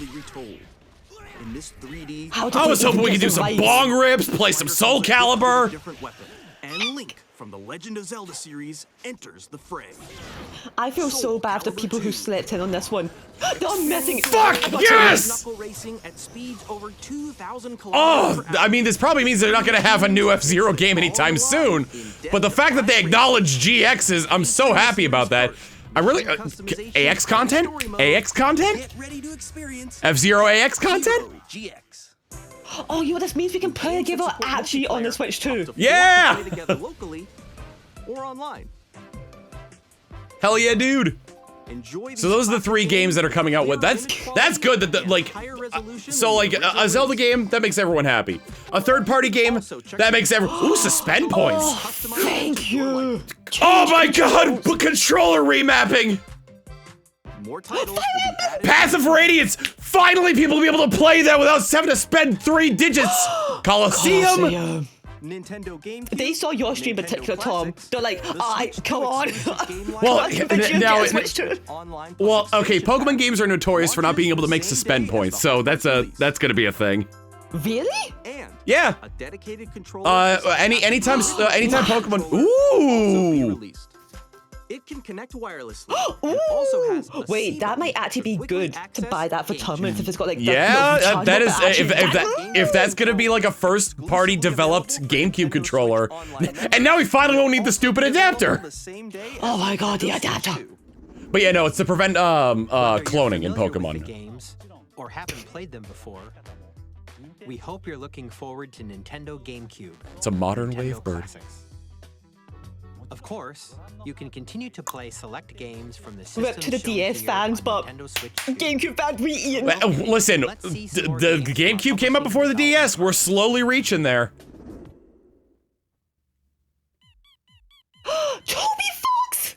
I was hoping we could do some bong rips, play some Soul Calibur. And Link from the Legend of Zelda series enters the fray. I feel so bad for the people who slept in on this one. They're missing. Fuck yes! Knuckle racing at speeds over 2,000 Oh, I mean, this probably means they're not gonna have a new F-Zero game anytime soon. But the fact that they acknowledge GXs, I'm so happy about that. I really AX content? AX content? F-Zero AX content? Oh, you know what this means? We can play together actually on the Switch too. Yeah! locally or online. Hell yeah, dude. So those are the 3 games that are coming out with. That's good that a Zelda game that makes everyone happy. A third-party game that makes everyone. Ooh, suspend points. Oh, thank you. Oh my god, controller remapping. More titles Path of Radiance. Finally, people will be able to play that without having to spend 3 digits. Coliseum. Nintendo GameCube. They saw your stream in particular, Tom. They're like, come on. Well, now, well, okay, Pokemon games are notorious for not being able to make suspend points, so that's gonna be a thing. Really? Yeah. A dedicated controller. Anytime Pokemon. Ooh. It can connect wirelessly. And also has a wait, that might actually be good to buy that for tournaments if it's got like. Yeah, that is if that's gonna be like a first-party developed GameCube controller, and now we finally won't need the stupid adapter. Oh my god, the adapter. But yeah, no, it's to prevent cloning in Pokemon. Games, or haven't played them before. We hope you're looking forward to Nintendo GameCube. It's a modern wave bird. Of course, you can continue to play select games from the system. Rip to the DS fans, but GameCube fans, we eat. Listen, the GameCube came out before the DS. We're slowly reaching there. Toby Fawkes!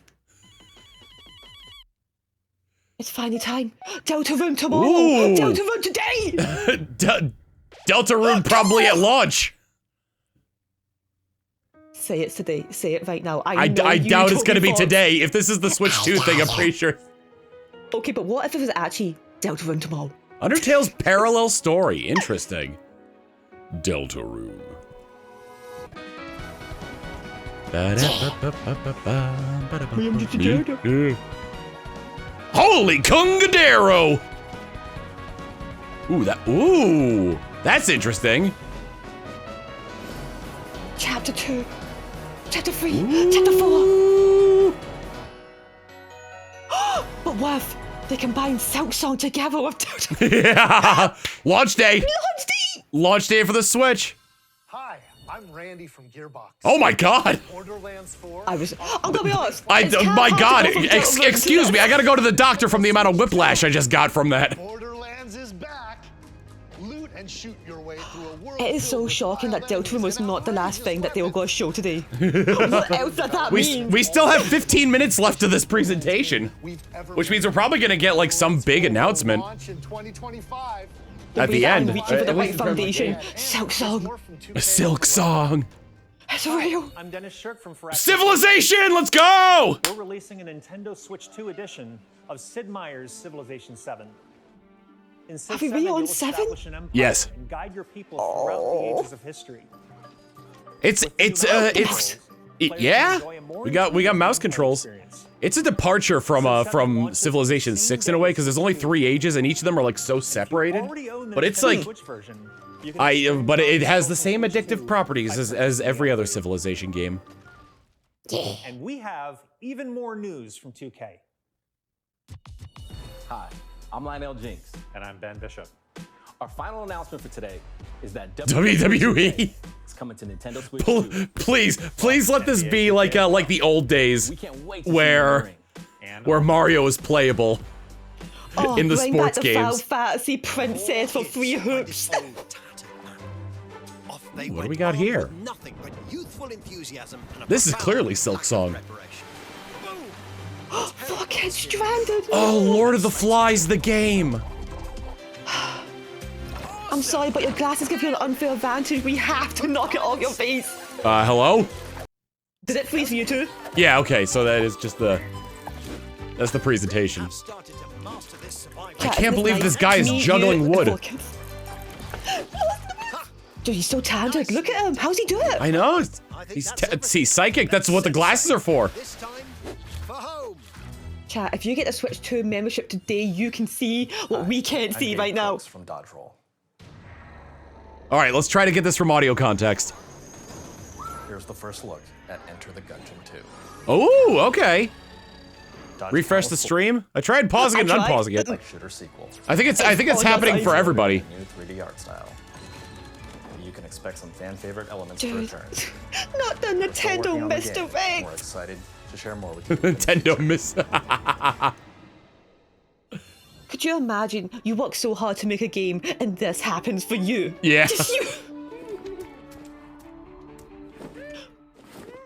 It's finally time. Deltarune tomorrow. Ooh. Deltarune today. Deltarune probably at launch. Say it today. Say it right now. I doubt it's gonna be today. If this is the Switch 2 thing, I'm pretty sure. Okay, but what if it was actually Deltarune tomorrow? Undertale's parallel story. Interesting. Deltarune. Holy Kungadero! Ooh, that's interesting. Chapter 2. Chapter 3, Chapter 4. what if they combine Silk Song together with... Yeah! Launch day! Launch day! Launch day for the Switch! Hi, I'm Randy from Gearbox. Oh my god! Borderlands 4. I'm gonna be honest. My god, excuse me, I gotta go to the doctor from the amount of whiplash I just got from that. Borderlands is back. Loot and shoot your way through a world. It is so shocking that Deltarune was not the last thing that they were going to show today. What else does that mean? We still have 15 minutes left of this presentation, which means we're probably gonna get like some big announcement at the end. Reaching for the right foundation. Silk Song. A Silk Song. It's real. I'm Dennis Shirk from Fawkes. Civilization, let's go! We're releasing a Nintendo Switch 2 edition of Sid Meier's Civilization 7. In Are we really on 7? Yes. And guide your people throughout the ages of history. Yeah. We got mouse controls. It's a departure from Civilization 6 in a way, because there's only 3 ages and each of them are like so separated. But it's like, but it has the same addictive properties as every other Civilization game. And we have even more news from 2K. Hi, I'm Lionel Jinks. And I'm Ben Bishop. Our final announcement for today is that WWE is coming to Nintendo Switch 2. Please let this be like the old days where Mario is playable in the sports games. Final Fantasy Princess for 3 hoops. What do we got here? This is clearly Silk Song. Fucking stranded. Oh, Lord of the Flies, the game. I'm sorry, but your glasses give you an unfair advantage. We have to knock it off your face. Hello? Did it freeze for you too? Yeah, okay, so that is just that's the presentation. I can't believe this guy is juggling wood. Dude, he's so talented. Look at him. How's he do it? I know. He's psychic. That's what the glasses are for. Chat, if you get a Switch 2 membership today, you can see what we can't see right now. From Dodgeroll. All right, let's try to get this from audio context. Here's the first look at Enter the Gungeon 2. Oh, okay. Refresh the stream. I tried pausing it and unpausing it. Like shooter sequel. I think it's happening for everybody. New 3D art style. You can expect some fan favorite elements to return. Not the Nintendo Mr. X. We're excited to share more with you. Nintendo Mr. Could you imagine you work so hard to make a game and this happens for you? Yeah. Just you.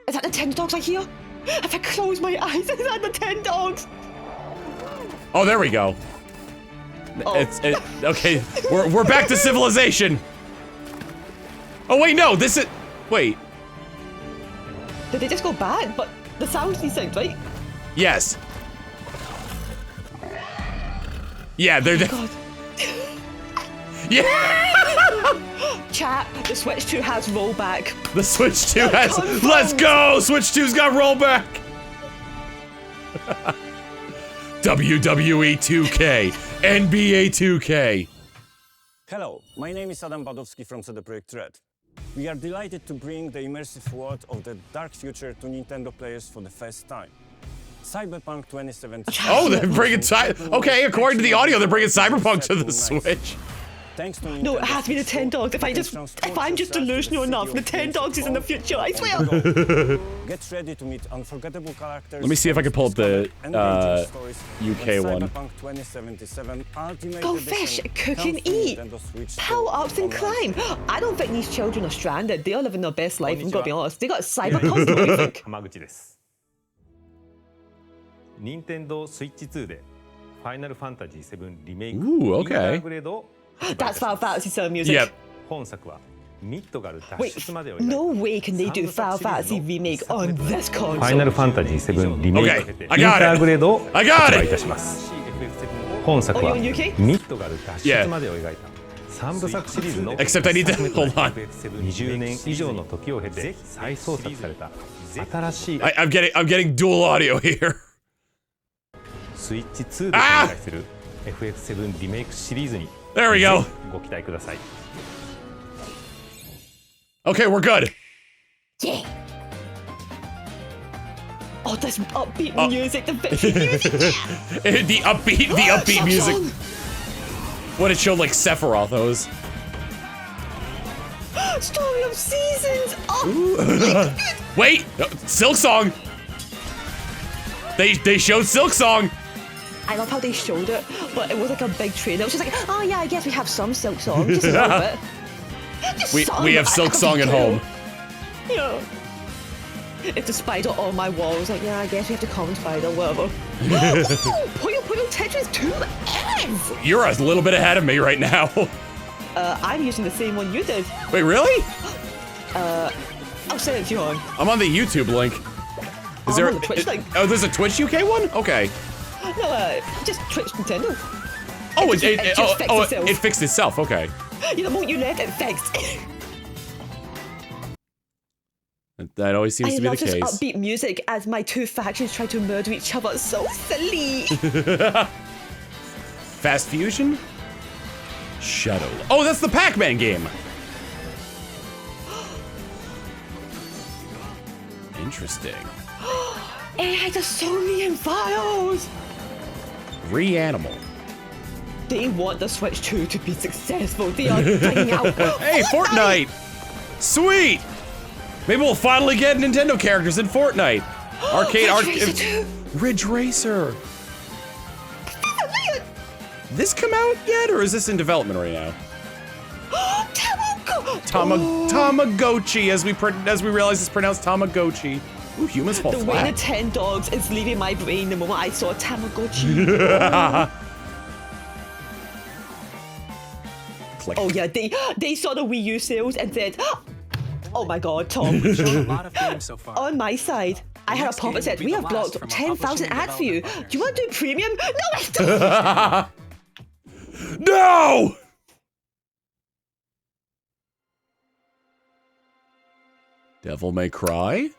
Is that the 10 dogs I hear? If I close my eyes, is that the 10 dogs? Oh, there we go. Oh. Okay. We're back to Civilization. Oh wait, no. Wait. Did they just go back? But the sound's desynced, right? Yes. Yeah, they're. God. Yeah. Chat, the Switch 2 has rollback. The Switch 2 has. Let's go. Switch 2's got rollback. WWE 2K, NBA 2K. Hello, my name is Adam Badowski from CD Projekt Red. We are delighted to bring the immersive world of the dark future to Nintendo players for the first time. Cyberpunk 2077. Oh, they're bringing okay, according to the audio, they're bringing Cyberpunk to the Switch. Thanks to No, it has to be the 10 dogs. If I'm just delusional enough, the 10 dogs is in the future, I swear. Get ready to meet unforgettable characters. Let me see if I can pull up the UK one. Cyberpunk 2077 Ultimate Go Edition fish, cook and eat. Power-ups and climb. I don't think these children are stranded. They are living their best life, I'm gonna be honest. They got Cyberpunk, what do you think? 浜口です。任天堂スイッチ2でファイナルファンタジー7リメイク Ooh, okay. グレードを That's Final Fantasy 7 music. Yep. 本作はミッドガル脱 Wait, 出までを描いた no way can they do Final Fantasy remake on this ファイ console. ナルファンタジー7リメイクを経て Okay, I イン got ター it. グレードを I 発 got 売 it. いたします本作は Oh, you're in UK? ミッドガル脱出までを描いた3部作シリーズの Except I need to hold on. 20年以上の時を経て再創作された新しい I'm getting dual audio here. スイッチ2で展開する FF7 リメイクシリーズに There we go. ご期待ください Okay, we're good. Yeah. Oh, this upbeat music, the victory music, yeah. The upbeat music. What it showed like Sephiroth those. Story of Seasons. Oh, wait, Silk Song. They showed Silk Song. I love how they showed it, but it was like a big trailer. It was just like, oh yeah, I guess we have some Silk Song, just a little bit. We have Silk Song at home. Yeah. It's a spider on my wall. I was like, yeah, I guess we have to calm spider, whatever. Puyo Puyo Tetris 2F! You're a little bit ahead of me right now. I'm using the same one you did. Wait, really? I'll send it to you on. I'm on the YouTube link. Is there on the Twitch link. Oh, there's a Twitch UK one? Okay. No, just Twitch Nintendo. Oh, it fixed itself. Okay. You know, the moment you left, it fixed. That always seems to be the case. I love this upbeat music as my two factions try to murder each other. So silly. Fast Fusion? Shadow. Oh, that's the Pac-Man game. Interesting. It had a Sony and files. Reanimal. They want the Switch 2 to be successful. They are bringing out Hey, Fortnite! Sweet! Maybe we'll finally get Nintendo characters in Fortnite. Arcade. Ridge Racer. This come out yet, or is this in development right now? Tamagotchi, as we realize it's pronounced Tamagotchi. Ooh, humans fall flat. The way the 10 dogs is leaving my brain the moment I saw Tamagotchi. Click. Oh yeah, they saw the Wii U sales and said, oh my god, Tom. We've shown a lot of games so far. On my side, I had a pop that said, we have blocked 10,000 ads for you. Do you want to do premium? No, I don't. No! Devil May Cry?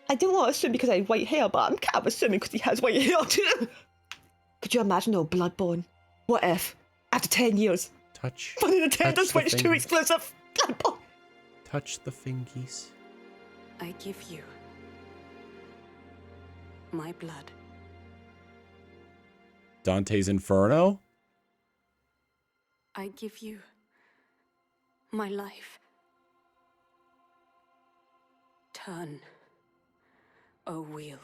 I didn't want to assume because I had white hair, but I'm kind of assuming because he has white hair too. Could you imagine though, Bloodborne? What if, after 10 years, touch for the Nintendo Switch 2 exclusive, Bloodborne? Touch the fingies. I give you my blood. Dante's Inferno? I give you my life. Turn, O wheel.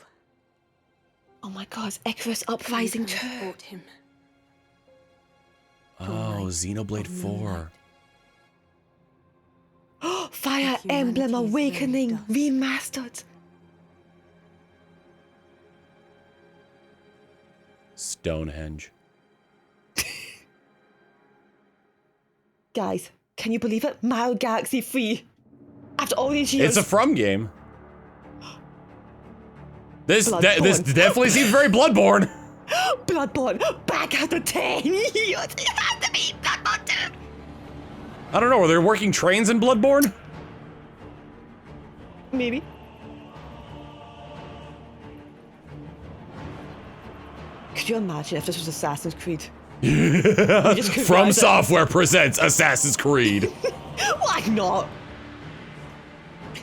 Oh my god, Icarus Uprising 2. Him. Oh, Xenoblade 4. Fire Emblem Awakening Remastered. Stonehenge. Guys, can you believe it? Mario Galaxy 3. After all these years. It's a From game. This definitely seems very Bloodborne. Bloodborne, back after 10 years. It had to be Bloodborne 2. I don't know, are there working trains in Bloodborne? Maybe. Could you imagine if this was Assassin's Creed? From Software presents Assassin's Creed. Why not?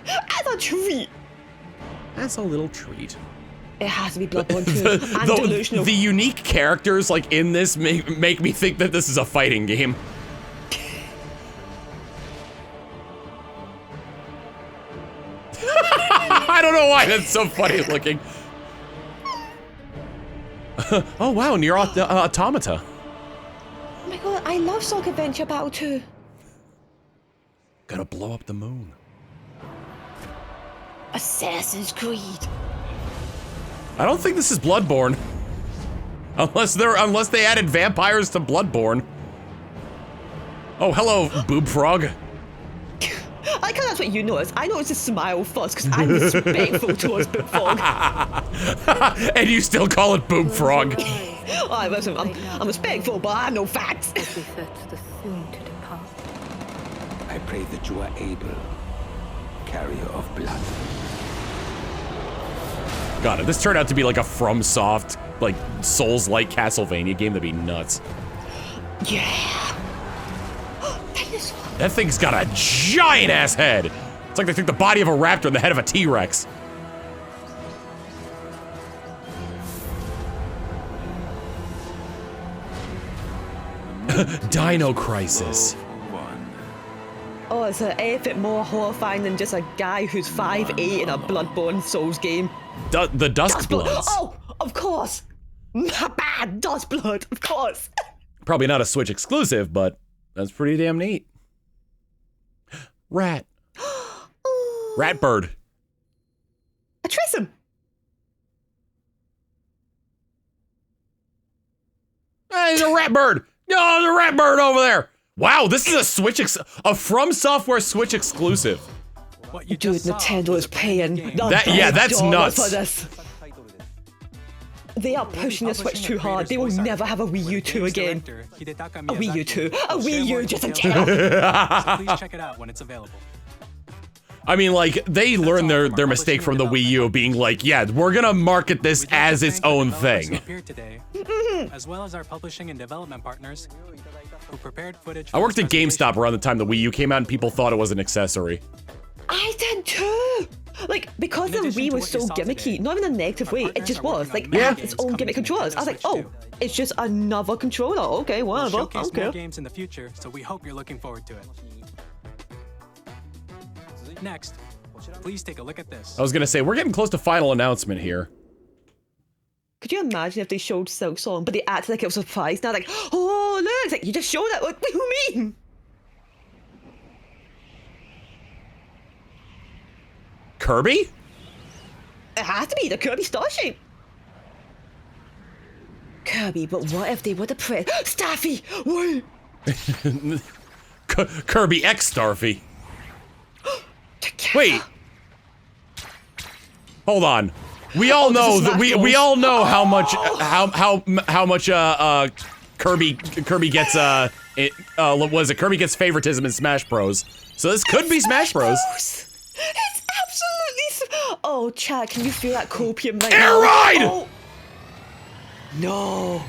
As a treat. As a little treat. It has to be Bloodborne 2. I'm delusional. The unique characters like in this make me think that this is a fighting game. I don't know why that's so funny looking. Oh wow, Nier Automata. Oh my god, I love Sonic Adventure Battle 2. Gotta blow up the moon. Assassin's Creed. I don't think this is Bloodborne. Unless they added vampires to Bloodborne. Oh, hello, Boob Frog. I like how that's what you notice. I noticed a smile first because I'm respectful towards Boob Frog. And you still call it Boob Frog. Oh, listen, I'm respectful, but I have no facts. I pray that you are able, carrier of blood. God, if this turned out to be like a FromSoft, like Souls-like Castlevania game, that'd be nuts. Yeah. That thing's got a giant ass head. It's like they took the body of a raptor and the head of a T-Rex. Dino Crisis. Oh, is there anything more horrifying than just a guy who's 5'8" in a Bloodborne Souls game? The Duskbloods. Oh, of course. My bad, Duskblood, of course. Probably not a Switch exclusive, but that's pretty damn neat. Rat. Ratbird. A Trism. Hey, there's a Ratbird. Oh, there's a Ratbird over there. Wow, this is a Switch a From Software Switch exclusive. Dude, Nintendo is paying that's nuts. for this. They are pushing the Switch too hard. They will never have a Wii U 2 again. A Wii U 2. A Wii U just in general. Please check it out when it's available. I mean, like, they learned their mistake from the Wii U, being like, yeah, we're gonna market this as its own thing. As well as our publishing and development partners who prepared footage. I worked at GameStop around the time the Wii U came out and people thought it was an accessory. I did too! Like, because the Wii was so gimmicky, not in a negative way, it just was. Like, it had its own gimmick controllers. I was like, oh, it's just another controller. Okay, whatever. We'll showcase Okay. more games in the future, so we hope you're looking forward to it. Next, please take a look at this. I was gonna say, we're getting close to final announcement here. Could you imagine if they showed Silk Song, but they acted like it was a surprise? Now, like, oh, look, it's like, you just showed it. What do you mean? Kirby? It has to be the Kirby star shape. Kirby, but what if they were the prince? Staffy! Wait! Kirby X Starfy. Wait. Hold on. We all know that we all know how much Kirby gets Kirby gets favoritism in Smash Bros. So this could be Smash Bros. It's absolutely. Oh, chat, can you feel that copium right Air now? Ride! Oh. No.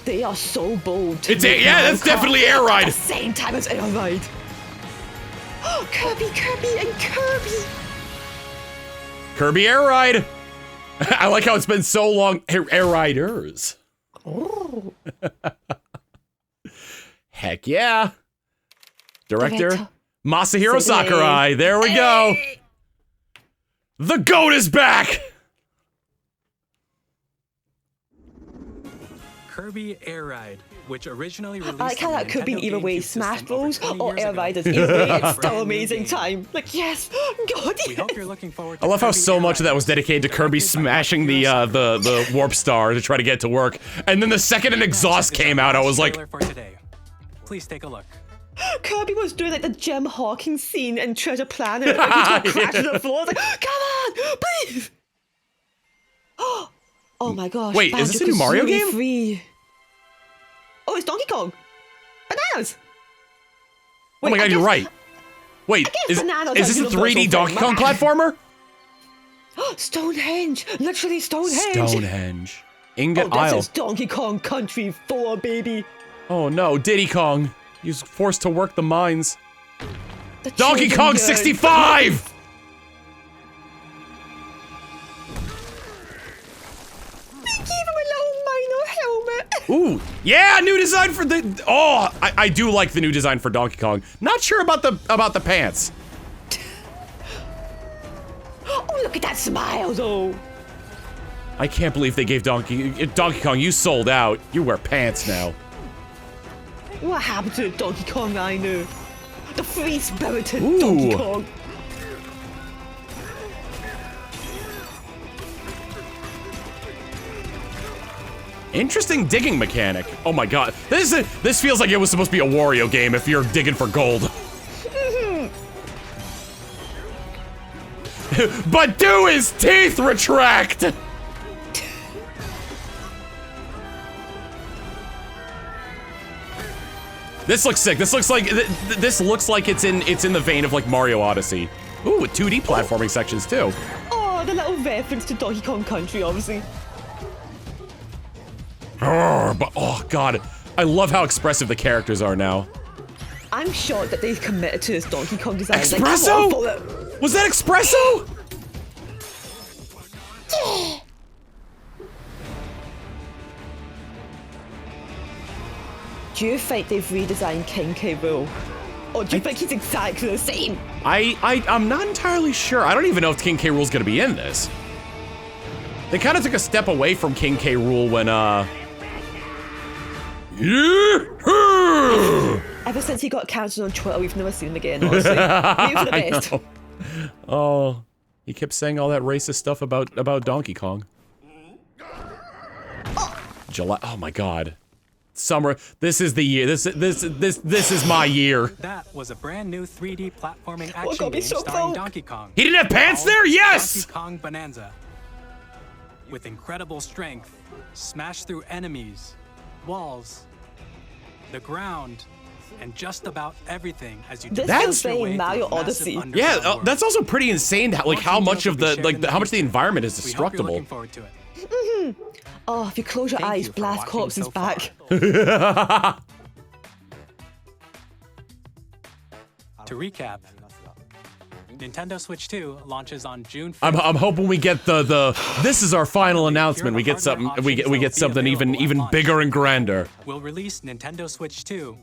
They are so bold. It's that's definitely Air Ride. At the same time as Air Ride. Oh, Kirby and Kirby. Kirby Air Ride. I like how it's been so long. Air Riders. Oh. Heck yeah. Director Masahiro Sakurai. There we go. The GOAT is back. Kirby Air Ride, which originally released. I like how that could be either way, Smash Bros or Air Riders. Either way, it's still amazing time. Like, yes, God, yes. We hope you're looking forward to I love how Kirby so Air much of that Ride. was dedicated to Kirby smashing the warp star to try to get it to work, and then the second an exhaust came out, I was like, For today. Please take a look. Kirby was doing like the Jim Hawkins scene in Treasure Planet. Like, he's like crashing to the floor. It's like, come on, please. Oh my gosh. Wait, is this a new Mario game? Free. Oh, it's Donkey Kong. Bananas. oh my god, you're right. Wait, is this a 3D Donkey Kong platformer? Stonehenge. Literally Stonehenge. Stonehenge. Ingot Oh, this Isle. is Donkey Kong Country 4, baby. Oh no, Diddy Kong. He was forced to work the mines. The Donkey children Kong yearn. 65! They gave him a little minor helmet. Ooh, yeah, new design for the. Oh, I do like the new design for Donkey Kong. Not sure about the pants. Oh, look at that smile, though. I can't believe they gave Donkey Kong. You sold out. You wear pants now. What happened to Donkey Kong I knew? The free-spirited Donkey Kong. Interesting digging mechanic. Oh my god, this feels like it was supposed to be a Wario game if you're digging for gold. But do his teeth retract? This looks sick. This looks like it's in the vein of like Mario Odyssey. Ooh, with 2D platforming sections too. Oh, the little reference to Donkey Kong Country, obviously. But oh god, I love how expressive the characters are now. I'm shocked that they committed to this Donkey Kong design. Espresso? Like, was that espresso? Yeah. Do you think they've redesigned King K. Rool? Or do you think he's exactly the same? I'm not entirely sure. I don't even know if King K. Rool's gonna be in this. They kind of took a step away from King K. Rool when, Ever since he got cancelled on Twitter, we've never seen him again, honestly. Maybe for the best. Oh, he kept saying all that racist stuff about Donkey Kong. July, oh my God. Summer, this is the year. This is my year. That was a brand new 3D platforming action game so starring Donkey Kong. He didn't have pants there? Yes! Donkey Kong Bonanza. With incredible strength, smash through enemies, walls, the ground, and just about everything as you that's Mario Odyssey. Yeah, that's also pretty insane. How much of how much the environment is destructible. Looking forward to it. Oh, if you close your eyes, Blast Corpse is back. To recap, Nintendo Switch 2 launches on June 5th. I'm hoping we get this is our final announcement. We get something we get something even bigger and grander. We'll release Nintendo Switch 2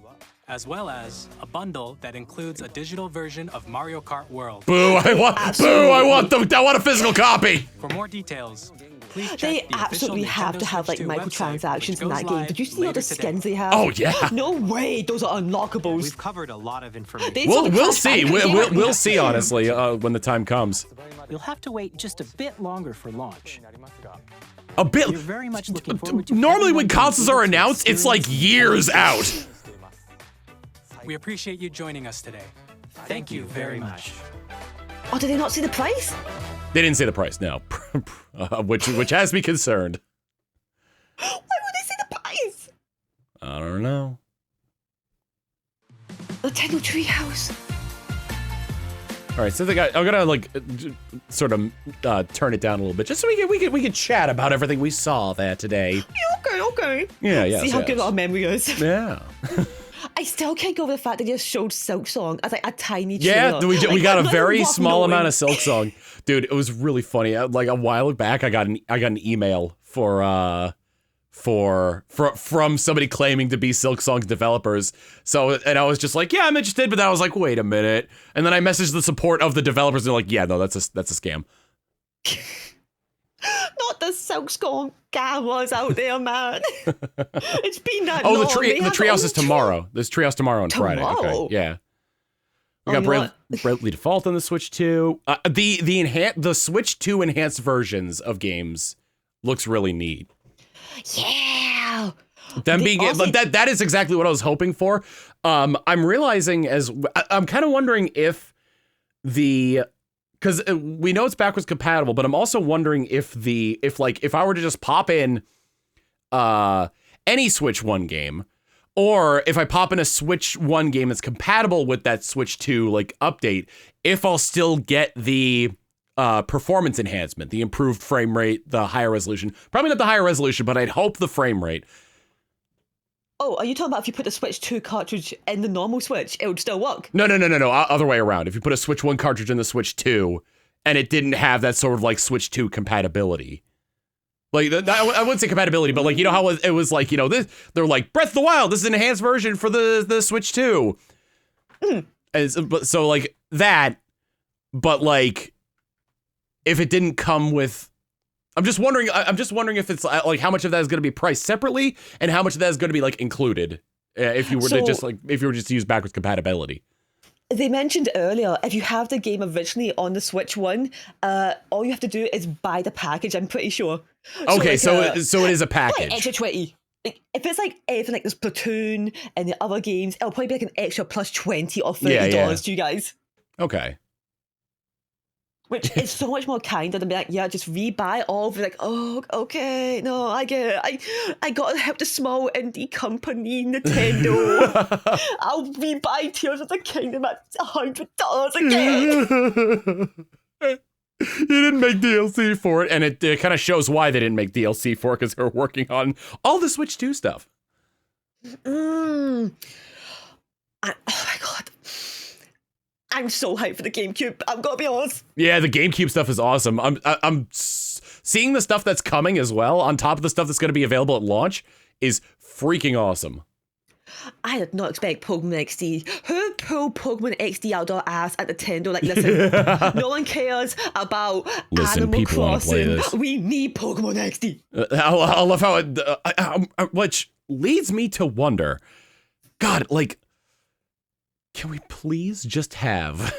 as well as a bundle that includes a digital version of Mario Kart World. Boo! I want a physical copy. For more details, please check they the absolutely have to have like microtransactions in that game. Did you see all the skins they have? Oh yeah. No way, those are unlockables. We've covered a lot of information. We'll see. We'll see honestly when the time comes. You'll have to wait just a bit longer for launch. A bit. We're very much looking forward to normally when consoles are announced, it's like years out. We appreciate you joining us today. Thank you very much. Oh, did they not see the price? They didn't say the price, no. which has me concerned. Why would they say the price? I don't know. Nintendo Treehouse. All right, so I'm gonna like sort of turn it down a little bit, just so we can chat about everything we saw there today. Okay. Yeah. See how good our memory is. Yeah. I still can't go over the fact that they just showed Silk Song as like a tiny trailer. Yeah, we got a very small amount of Silk Song. Dude, it was really funny. Like a while back, I got an email from somebody claiming to be Silk Song's developers. And I was just like, yeah, I'm interested, but then I was like, wait a minute. And then I messaged the support of the developers, and they're like, yeah, no, that's a scam. Not the Silk Song gammas out there, man. It's been that long. The treehouse is tomorrow. There's treehouse tomorrow on Friday. Okay, yeah. We got Bravely Default on the Switch 2. The Switch 2 enhanced versions of games looks really neat. Yeah. Them being that is exactly what I was hoping for. I'm realizing I'm kind of wondering if because we know it's backwards compatible, but I'm also wondering if I were to just pop in any Switch 1 game, or if I pop in a Switch 1 game that's compatible with that Switch 2 like update, if I'll still get the performance enhancement, the improved frame rate, the higher resolution. Probably not the higher resolution, but I'd hope the frame rate. Oh, are you talking about if you put the Switch 2 cartridge in the normal Switch, it would still work? No. Other way around. If you put a Switch 1 cartridge in the Switch 2, and it didn't have that sort of like Switch 2 compatibility. Like, I wouldn't say compatibility, but like, you know how it was like, you know, they're like, Breath of the Wild, this is an enhanced version for the Switch 2. So like that, but like, if it didn't come with, I'm just wondering if it's like how much of that is going to be priced separately and how much of that is going to be like included if you were to use backwards compatibility. They mentioned earlier, if you have the game originally on the Switch 1, all you have to do is buy the package, I'm pretty sure. Okay, so it is a package. Like extra 20. If it's like anything like this Splatoon and the other games, it'll probably be like an extra plus 20 or $30 to you guys. Okay. Which is so much more kinder than be like, yeah, just rebuy all of it. Like, oh, okay, no, I get it. I gotta help the small indie company, Nintendo. I'll rebuy Tears of the Kingdom at $100 again. You didn't make DLC for it, and it kind of shows why they didn't make DLC for it, because they're working on all the Switch 2 stuff. oh my god. I'm so hyped for the GameCube. I'm gonna be honest. Yeah, the GameCube stuff is awesome. I'm seeing the stuff that's coming as well, on top of the stuff that's going to be available at launch, is freaking awesome. I did not expect Pokemon XD. Who pulled Pokemon XD out of their ass at Nintendo? Like, listen, no one cares about Animal Crossing. We need Pokemon XD. I love how it, which leads me to wonder, God, like, can we please just have,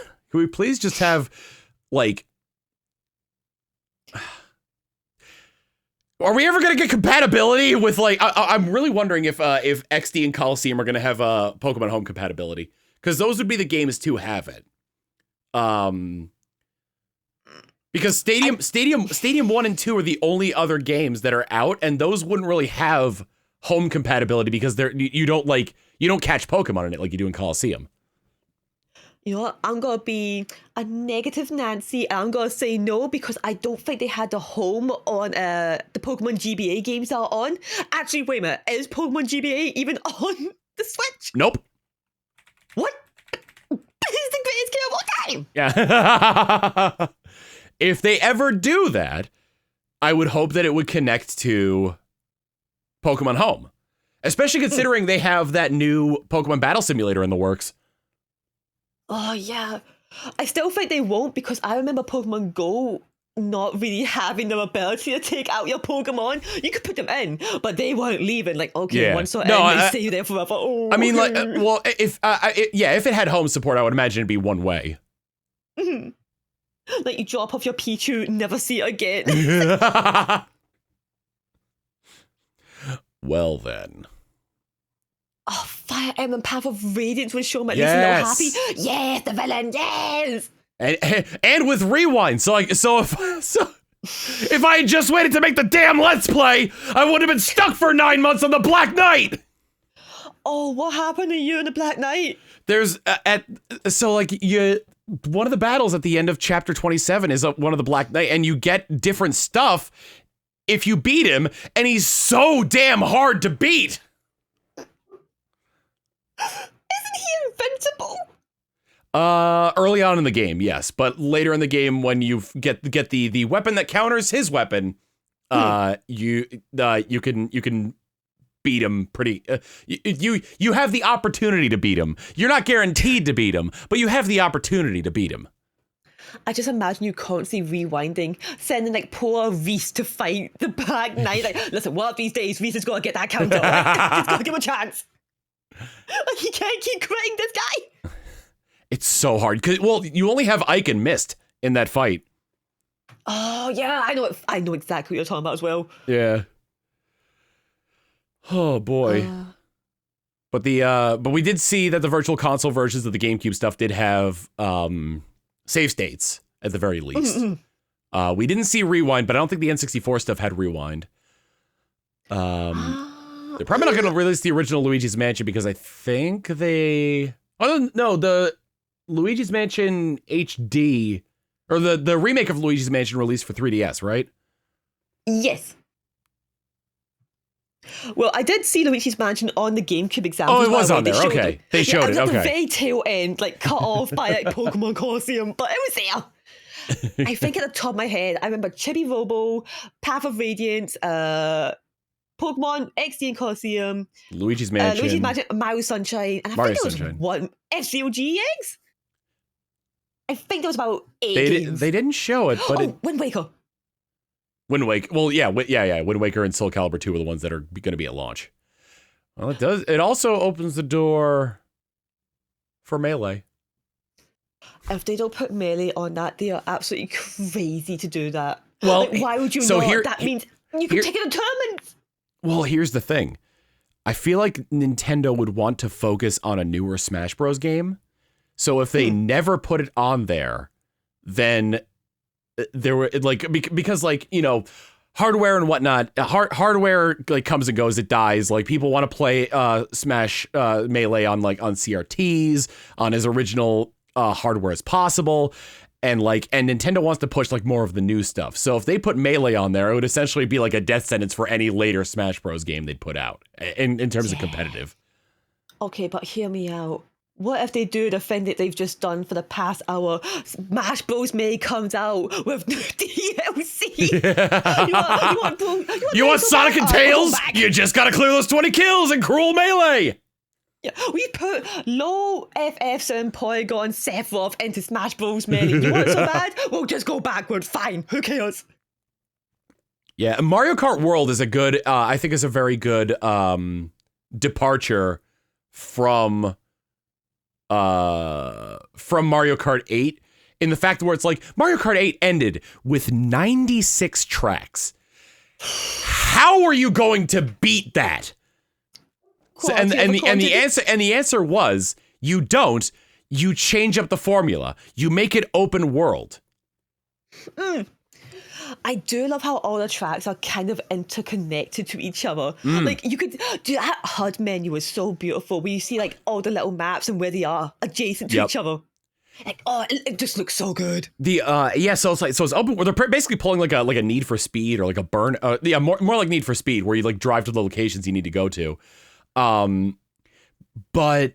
like, are we ever gonna get compatibility with, like, I'm really wondering if XD and Coliseum are gonna have Pokemon Home compatibility, because those would be the games to have it. Because Stadium 1 and 2 are the only other games that are out, and those wouldn't really have home compatibility because you don't catch Pokemon in it like you do in Coliseum. You know what? I'm going to be a negative Nancy, and I'm going to say no because I don't think they had the home on the Pokemon GBA games that are on. Actually, wait a minute. Is Pokemon GBA even on the Switch? Nope. What? This is the greatest game of all time! Yeah. If they ever do that, I would hope that it would connect to Pokemon Home. Especially considering they have that new Pokemon Battle Simulator in the works. Oh, yeah. I still think they won't because I remember Pokemon Go not really having the ability to take out your Pokemon. You could put them in, but they weren't leaving. Like, okay, once they're in, they stay there forever. Oh, I mean, like, well, if it had home support, I would imagine it'd be one way. Mm-hmm. Like, you drop off your Pichu, never see it again. Well, then. Oh, Fire Emblem Path of Radiance was shown at least a little happy. Yes, the villain, yes! And with rewind, so if I had just waited to make the damn Let's Play, I would have been stuck for 9 months on the Black Knight! Oh, what happened to you in the Black Knight? There's, one of the battles at the end of chapter 27 is one of the Black Knight, and you get different stuff if you beat him, and he's so damn hard to beat! Isn't he invincible? Early on in the game, yes, but later in the game, when you get the weapon that counters his weapon, you can beat him pretty. You have the opportunity to beat him. You're not guaranteed to beat him, but you have the opportunity to beat him. I just imagine you constantly rewinding, sending like poor Reese to fight the Black Knight. Like, listen, one of these days, Reese is gonna get that counter. Right? He's gonna give him a chance. Like, he can't keep quitting this guy. It's so hard because, well, you only have Ike and Mist in that fight. Oh yeah, I know exactly what you're talking about as well. Yeah. Oh boy. But we did see that the Virtual Console versions of the GameCube stuff did have save states at the very least. We didn't see rewind, but I don't think the N64 stuff had rewind. They're probably not going to release the original Luigi's Mansion because I think they... Oh, no, the Luigi's Mansion HD, or the remake of Luigi's Mansion released for 3DS, right? Yes. Well, I did see Luigi's Mansion on the GameCube example. Oh, it was on there, okay. They showed it, okay. At the very tail end, like cut off by like Pokemon Coliseum, but it was there. I think at the top of my head, I remember Chibi Robo, Path of Radiance, Pokemon, XD and Coliseum, Luigi's Mansion, Mario Sunshine, and I think there was one FCOGX. I think there was about 8 games. They didn't show it, but Wind Waker. Wind Waker. Well, yeah. Wind Waker and Soul Calibur 2 are the ones that are going to be at launch. Well, it does. It also opens the door for Melee. If they don't put Melee on that, they are absolutely crazy to do that. Well, like, why would you so not? That means you can take it in tournaments. Well, here's the thing. I feel like Nintendo would want to focus on a newer Smash Bros. Game. So if they never put it on there, then there were because hardware and whatnot, hardware like comes and goes, it dies. Like people want to play Smash Melee on CRTs on as original hardware as possible. And Nintendo wants to push like more of the new stuff. So if they put Melee on there, it would essentially be like a death sentence for any later Smash Bros. Game they'd put out in terms of competitive. Okay, but hear me out. What if they do the thing that they've just done for the past hour? Smash Bros. May comes out with new DLC. You want Sonic and Tails? You just gotta clear those 20 kills in Cruel Melee. Yeah, we put low FF7 Polygon Sephiroth into Smash Bros. Melee. You want it so bad? We'll just go backwards. Fine. Who cares? Yeah, Mario Kart World is a good, I think is a very good departure from Mario Kart 8 in the fact where it's like Mario Kart 8 ended with 96 tracks. How are you going to beat that? So, and the answer was you don't. You change up the formula. You make it open world. I do love how all the tracks are kind of interconnected to each other. Like you could do that HUD menu is so beautiful where you see like all the little maps and where they are adjacent to each other. Like, oh, it just looks so good. So it's open. Where they're basically pulling like a Need for Speed or like a burn. More like Need for Speed, where you like drive to the locations you need to go to. But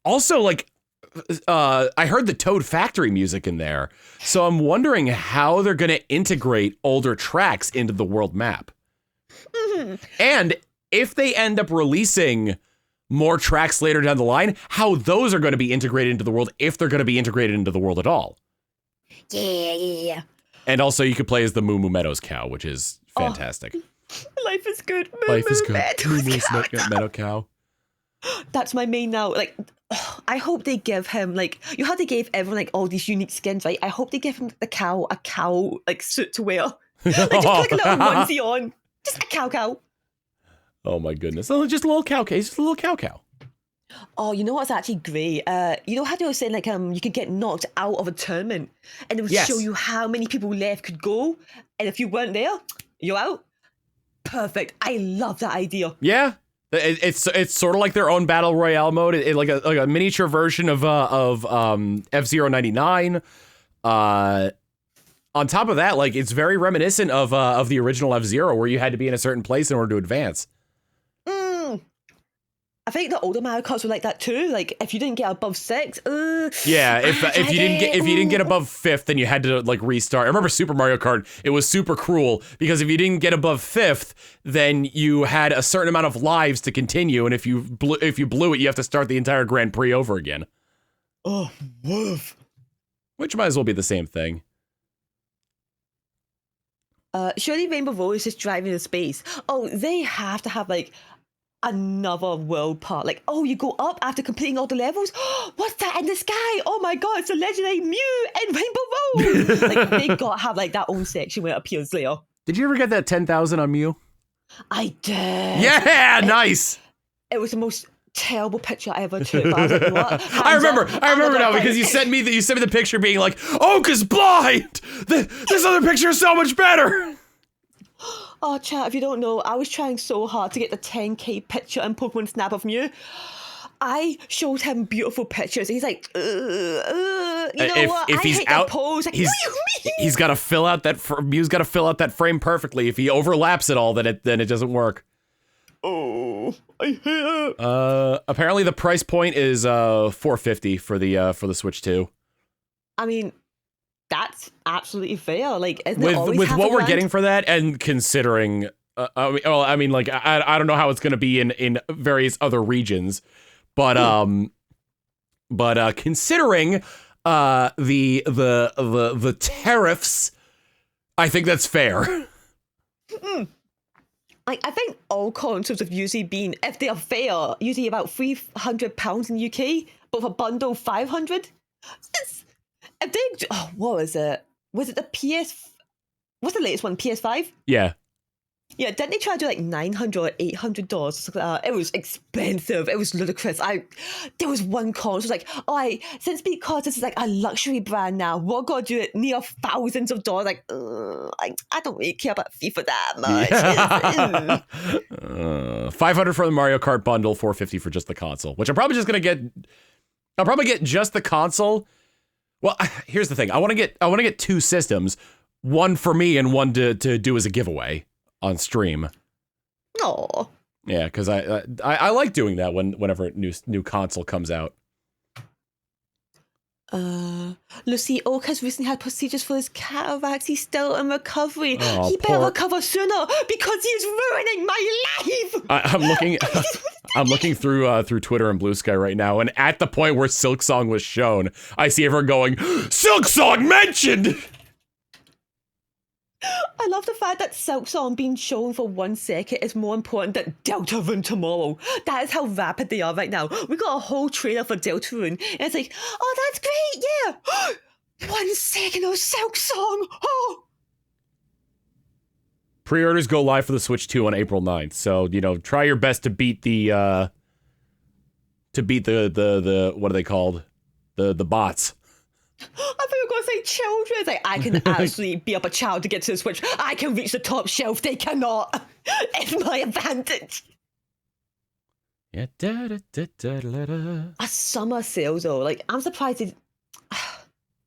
also like, I heard the Toad Factory music in there, so I'm wondering how they're going to integrate older tracks into the world map. And if they end up releasing more tracks later down the line, how those are going to be integrated into the world, if they're going to be integrated into the world at all. Yeah. And also you could play as the Moo Moo Meadows cow, which is fantastic. Life is good. Life is good. Moo Moo Meadow cow. That's my main now. Like, I hope they give him like, you had to give everyone like all these unique skins, right? I hope they give him a cow like suit to wear. Like just put like a little onesie on. Just a cow. Oh my goodness. Oh, just a little cow. He's just a little cow. Oh, you know what's actually great? You know how they were saying like you could get knocked out of a tournament and it would show you how many people left could go, and if you weren't there, you're out. Perfect. I love that idea. Yeah. It's sort of like their own battle royale mode, like a miniature version of F-Zero 99. On top of that, like it's very reminiscent of the original F-Zero, where you had to be in a certain place in order to advance. I think the older Mario Karts were like that too. Like if you didn't get above 6, yeah. If you didn't get above 5th, then you had to like restart. I remember Super Mario Kart. It was super cruel because if you didn't get above 5th, then you had a certain amount of lives to continue, and if you blew it, you have to start the entire Grand Prix over again. Oh, woof. Which might as well be the same thing. Surely Rainbow Road is just driving in space. Oh, they have to have like another world part. Like, oh, you go up after completing all the levels? What's that in the sky? Oh my god, it's a legendary Mew in Rainbow Road! Like, they gotta have like that own section where it appears later. Did you ever get that 10,000 on Mew? I did. Yeah, nice! It was the most terrible picture I ever took. But I was like, what? I remember now because you sent me the picture being like, Oka's blind! This other picture is so much better! Oh, chat, if you don't know, I was trying so hard to get the 10k picture in Pokemon Snap of Mew. I showed him beautiful pictures. He's like, you know what? If he's hate out, the pose. Like, what do you mean? He's got to fill out that. Mew's got to fill out that frame perfectly. If he overlaps it all, then it doesn't work. Oh, I hate it. Apparently the price point is $450 for the Switch 2. I mean, that's absolutely fair. Like, isn't with it always with half what a we're grand? considering for that, and considering, I don't know how it's going to be in various other regions, but considering the tariffs, I think that's fair. Like, I think all consoles have usually been, if they are fair, usually about £300 in UK, but for a bundle 500. If they, what was it? Was it the what's the latest one? PS5? Yeah. Yeah, didn't they try to do like $900 or $800? It was expensive. It was ludicrous. There was one console, it was like, since because this is like a luxury brand now, we're gonna do it near thousands of dollars. Like, I don't really care about FIFA that much. 500 for the Mario Kart bundle, 450 for just the console, which I'm probably just gonna get. I'll probably get just the console. Well, here's the thing. I want to get two systems, one for me and one to do as a giveaway on stream. Oh. Yeah, because I like doing that whenever new console comes out. Lucy Oak has recently had procedures for his cataracts. He's still in recovery. Oh, He better recover sooner because he is ruining my life. I'm looking through Twitter and Blue Sky right now, and at the point where Silk Song was shown, I see everyone going, "Silk Song mentioned!" I love the fact that Silk Song being shown for 1 second is more important than Deltarune tomorrow. That is how rapid they are right now. We got a whole trailer for Deltarune, and it's like, oh, that's great, yeah. 1 second of Silk Song. Oh. Pre-orders go live for the Switch 2 on April 9th, so, you know, try your best to beat the what are they called? The bots. I thought you were going to say children. It's like, I can actually be up a child to get to the Switch. I can reach the top shelf. They cannot. It's my advantage. Yeah. A summer sale, though. Like, I'm surprised it... Yeah,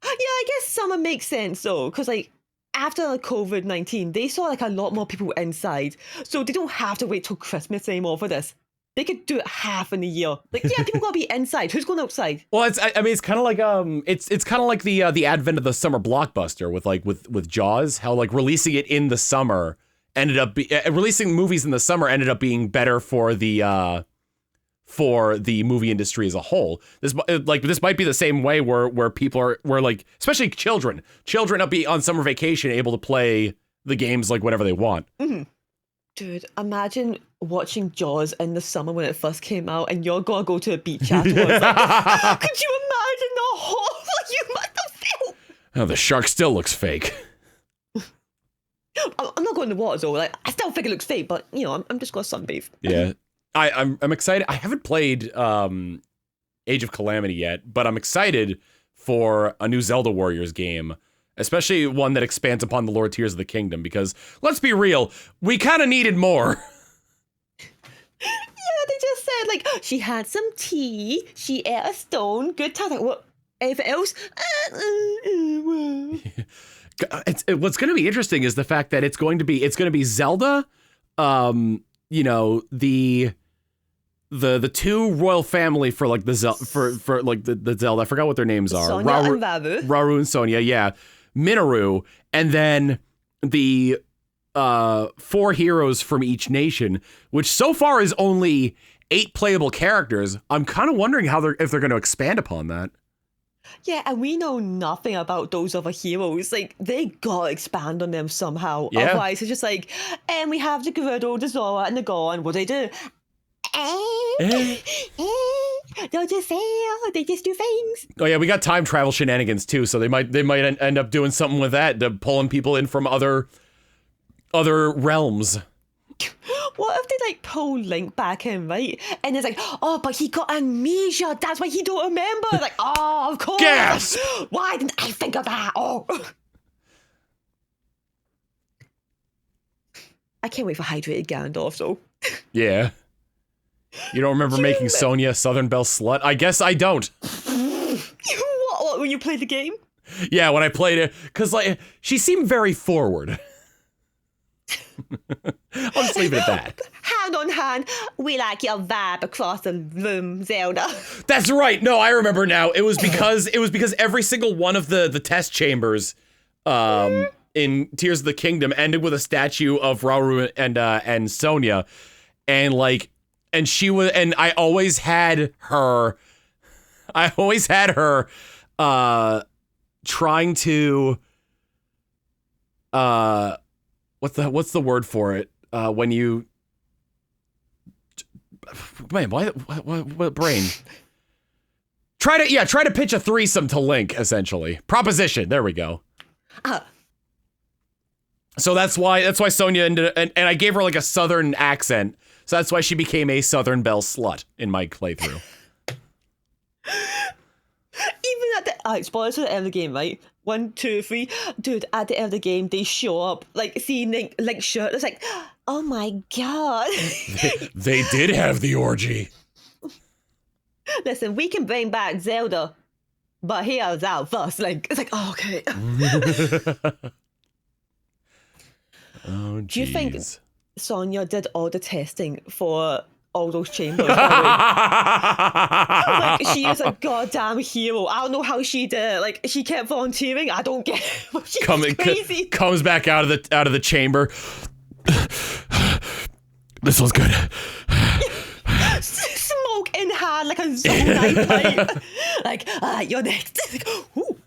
I guess summer makes sense, though. Because, like, after COVID-19, they saw, like, a lot more people inside. So they don't have to wait till Christmas anymore for this. They could do it half in a year. Like, yeah, people gotta be inside. Who's going outside? Well, it's kind of like it's kind of like the advent of the summer blockbuster with Jaws. How like releasing it in the summer ended up releasing movies in the summer ended up being better for the movie industry as a whole. This might be the same way where people are like, especially children up be on summer vacation able to play the games like whenever they want. Mm-hmm. Dude, imagine watching Jaws in the summer when it first came out and you're gonna go to a beach afterwards. Like, could you imagine the horror you must have felt? Oh, the shark still looks fake. I'm not going to water though. Like, I still think it looks fake, but you know, I'm just gonna sunbathe. Yeah, I'm excited. I haven't played Age of Calamity yet, but I'm excited for a new Zelda Warriors game. Especially one that expands upon the lore Tears of the Kingdom, because let's be real, we kind of needed more. Yeah, they just said like she had some tea, she ate a stone, good time. Like, what? Anything else? What's going to be interesting is the fact that it's going to be Zelda, you know, the two royal family for like the Zelda. I forgot what their names are. Sonia and Raru. Raru and Sonia, yeah. Minoru, and then the 4 heroes from each nation, which so far is only 8 playable characters. I'm kind of wondering if they're going to expand upon that. Yeah, and we know nothing about those other heroes. Like, they gotta expand on them somehow. Yeah. Otherwise, it's just like, and we have the Gerudo, the Zora, and the Goron. What do they do? They're just there. They just do things. Oh yeah, we got time travel shenanigans too, so they might end up doing something with that, to pulling people in from other realms. What if they like pull Link back in, right? And it's like, oh, but he got amnesia. That's why he don't remember. Like, oh, of course. Gasp! Why didn't I think of that? Oh. I can't wait for hydrated Ganondorf though. Yeah. You don't remember making Sonia Southern Belle Slut? I guess I don't. What, when you played the game? Yeah, when I played it, because like she seemed very forward. I'll just leave it at that. Hand on hand, we like your vibe across the room, Zelda. That's right. No, I remember now. It was because every single one of the test chambers in Tears of the Kingdom ended with a statue of Rauru and Sonia, and like. And she was, and I always had her trying to, what's the word for it? When you, man, what brain? Try to pitch a threesome to Link, essentially. Proposition, there we go. So that's why Sonia ended, and I gave her like a southern accent. So that's why she became a Southern Belle Slut in my playthrough. Even at the spoilers at the end of the game, right? 1, 2, 3, dude. At the end of the game, they show up like seeing Link's shirt. It's like, oh my god. They did have the orgy. Listen, we can bring back Zelda, but here's our first Link. It's like, oh, okay. Oh, geez. Do you think Sonia did all the testing for all those chambers. Like, she is a goddamn hero. I don't know how she did it. Like, she kept volunteering. I don't get it. She's crazy. Comes back out of the chamber. This one's good. Smoke in hand like a Zonai pipe. Like, you're next. Like, ooh.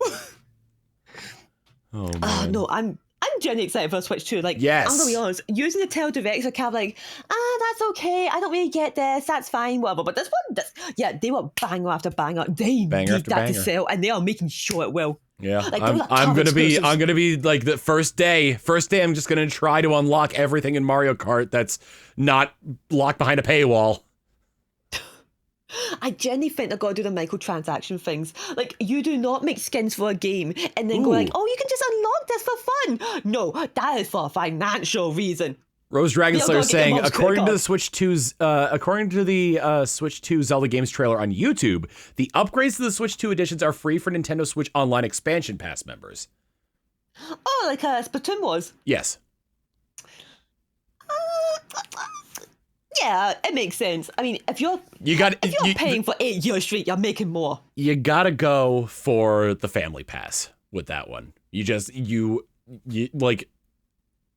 Oh man. No, I'm genuinely excited for the Switch 2. Like, yes. I'm gonna be honest, using the Direct, I kind of like, that's okay. I don't really get this. That's fine, whatever. But this one, they were banger after banger. They need that to sell, and they are making sure it will. Yeah, like, I'm gonna be like the first day. I'm just gonna try to unlock everything in Mario Kart that's not locked behind a paywall. I genuinely think they're gonna do the microtransaction things. Like, you do not make skins for a game and then go like, oh, you can just unlock this for fun. No, that is for a financial reason. Rose Dragonslayer saying, according to the Switch 2's Switch 2 Zelda games trailer on YouTube, the upgrades to the Switch 2 editions are free for Nintendo Switch Online Expansion Pass members. Oh, like Splatoon was? Yes. Yeah, it makes sense. I mean, if you're paying for 8 years straight, you're making more. You gotta go for the family pass with that one. You like,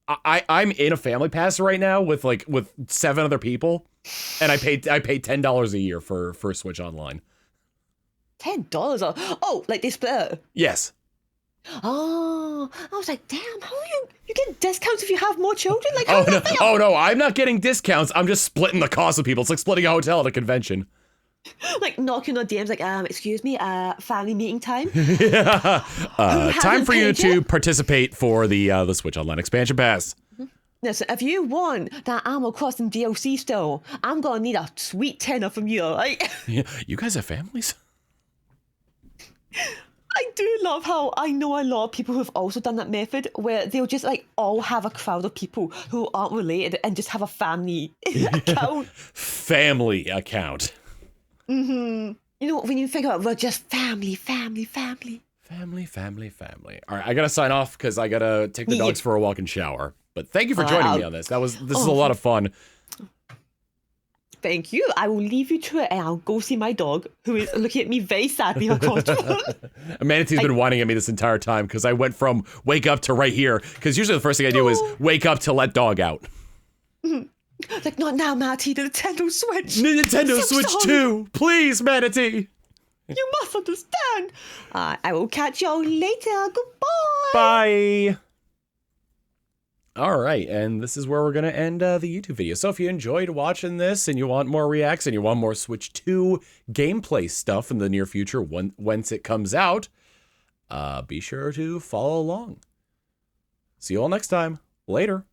I'm in a family pass right now with 7 other people, and I pay $10 a year for Switch Online. $10? Oh, like they split it? Yes. Oh, I was like, damn, how you get discounts if you have more children? Like, oh no, I'm not getting discounts. I'm just splitting the cost with people. It's like splitting a hotel at a convention. Like knocking on DMs, like, excuse me, family meeting time. Time for you to participate for the Switch Online Expansion Pass. Listen, if you want that Animal Crossing DLC still, I'm gonna need a sweet tenner from you, right? Yeah, you guys have families? I do love how I know a lot of people who've also done that method where they'll just like all have a crowd of people who aren't related and just have a family account. Family account. Mm-hmm. You know, when you think about it, we're just family. All right, I gotta sign off because I gotta take the dogs for a walk and shower. But thank you for joining me on this. This is a lot of fun. Thank you. I will leave you to it and I'll go see my dog, who is looking at me very sadly across the road. Manatee's been whining at me this entire time because I went from wake up to right here. Because usually the first thing I do is wake up to let dog out. Like, not now, Manatee, the Nintendo Switch. Nintendo Switch 2. Please, Manatee. You must understand. I will catch y'all later. Goodbye. Bye. All right, and this is where we're going to end the YouTube video. So if you enjoyed watching this and you want more reacts and you want more Switch 2 gameplay stuff in the near future once it comes out, be sure to follow along. See you all next time. Later.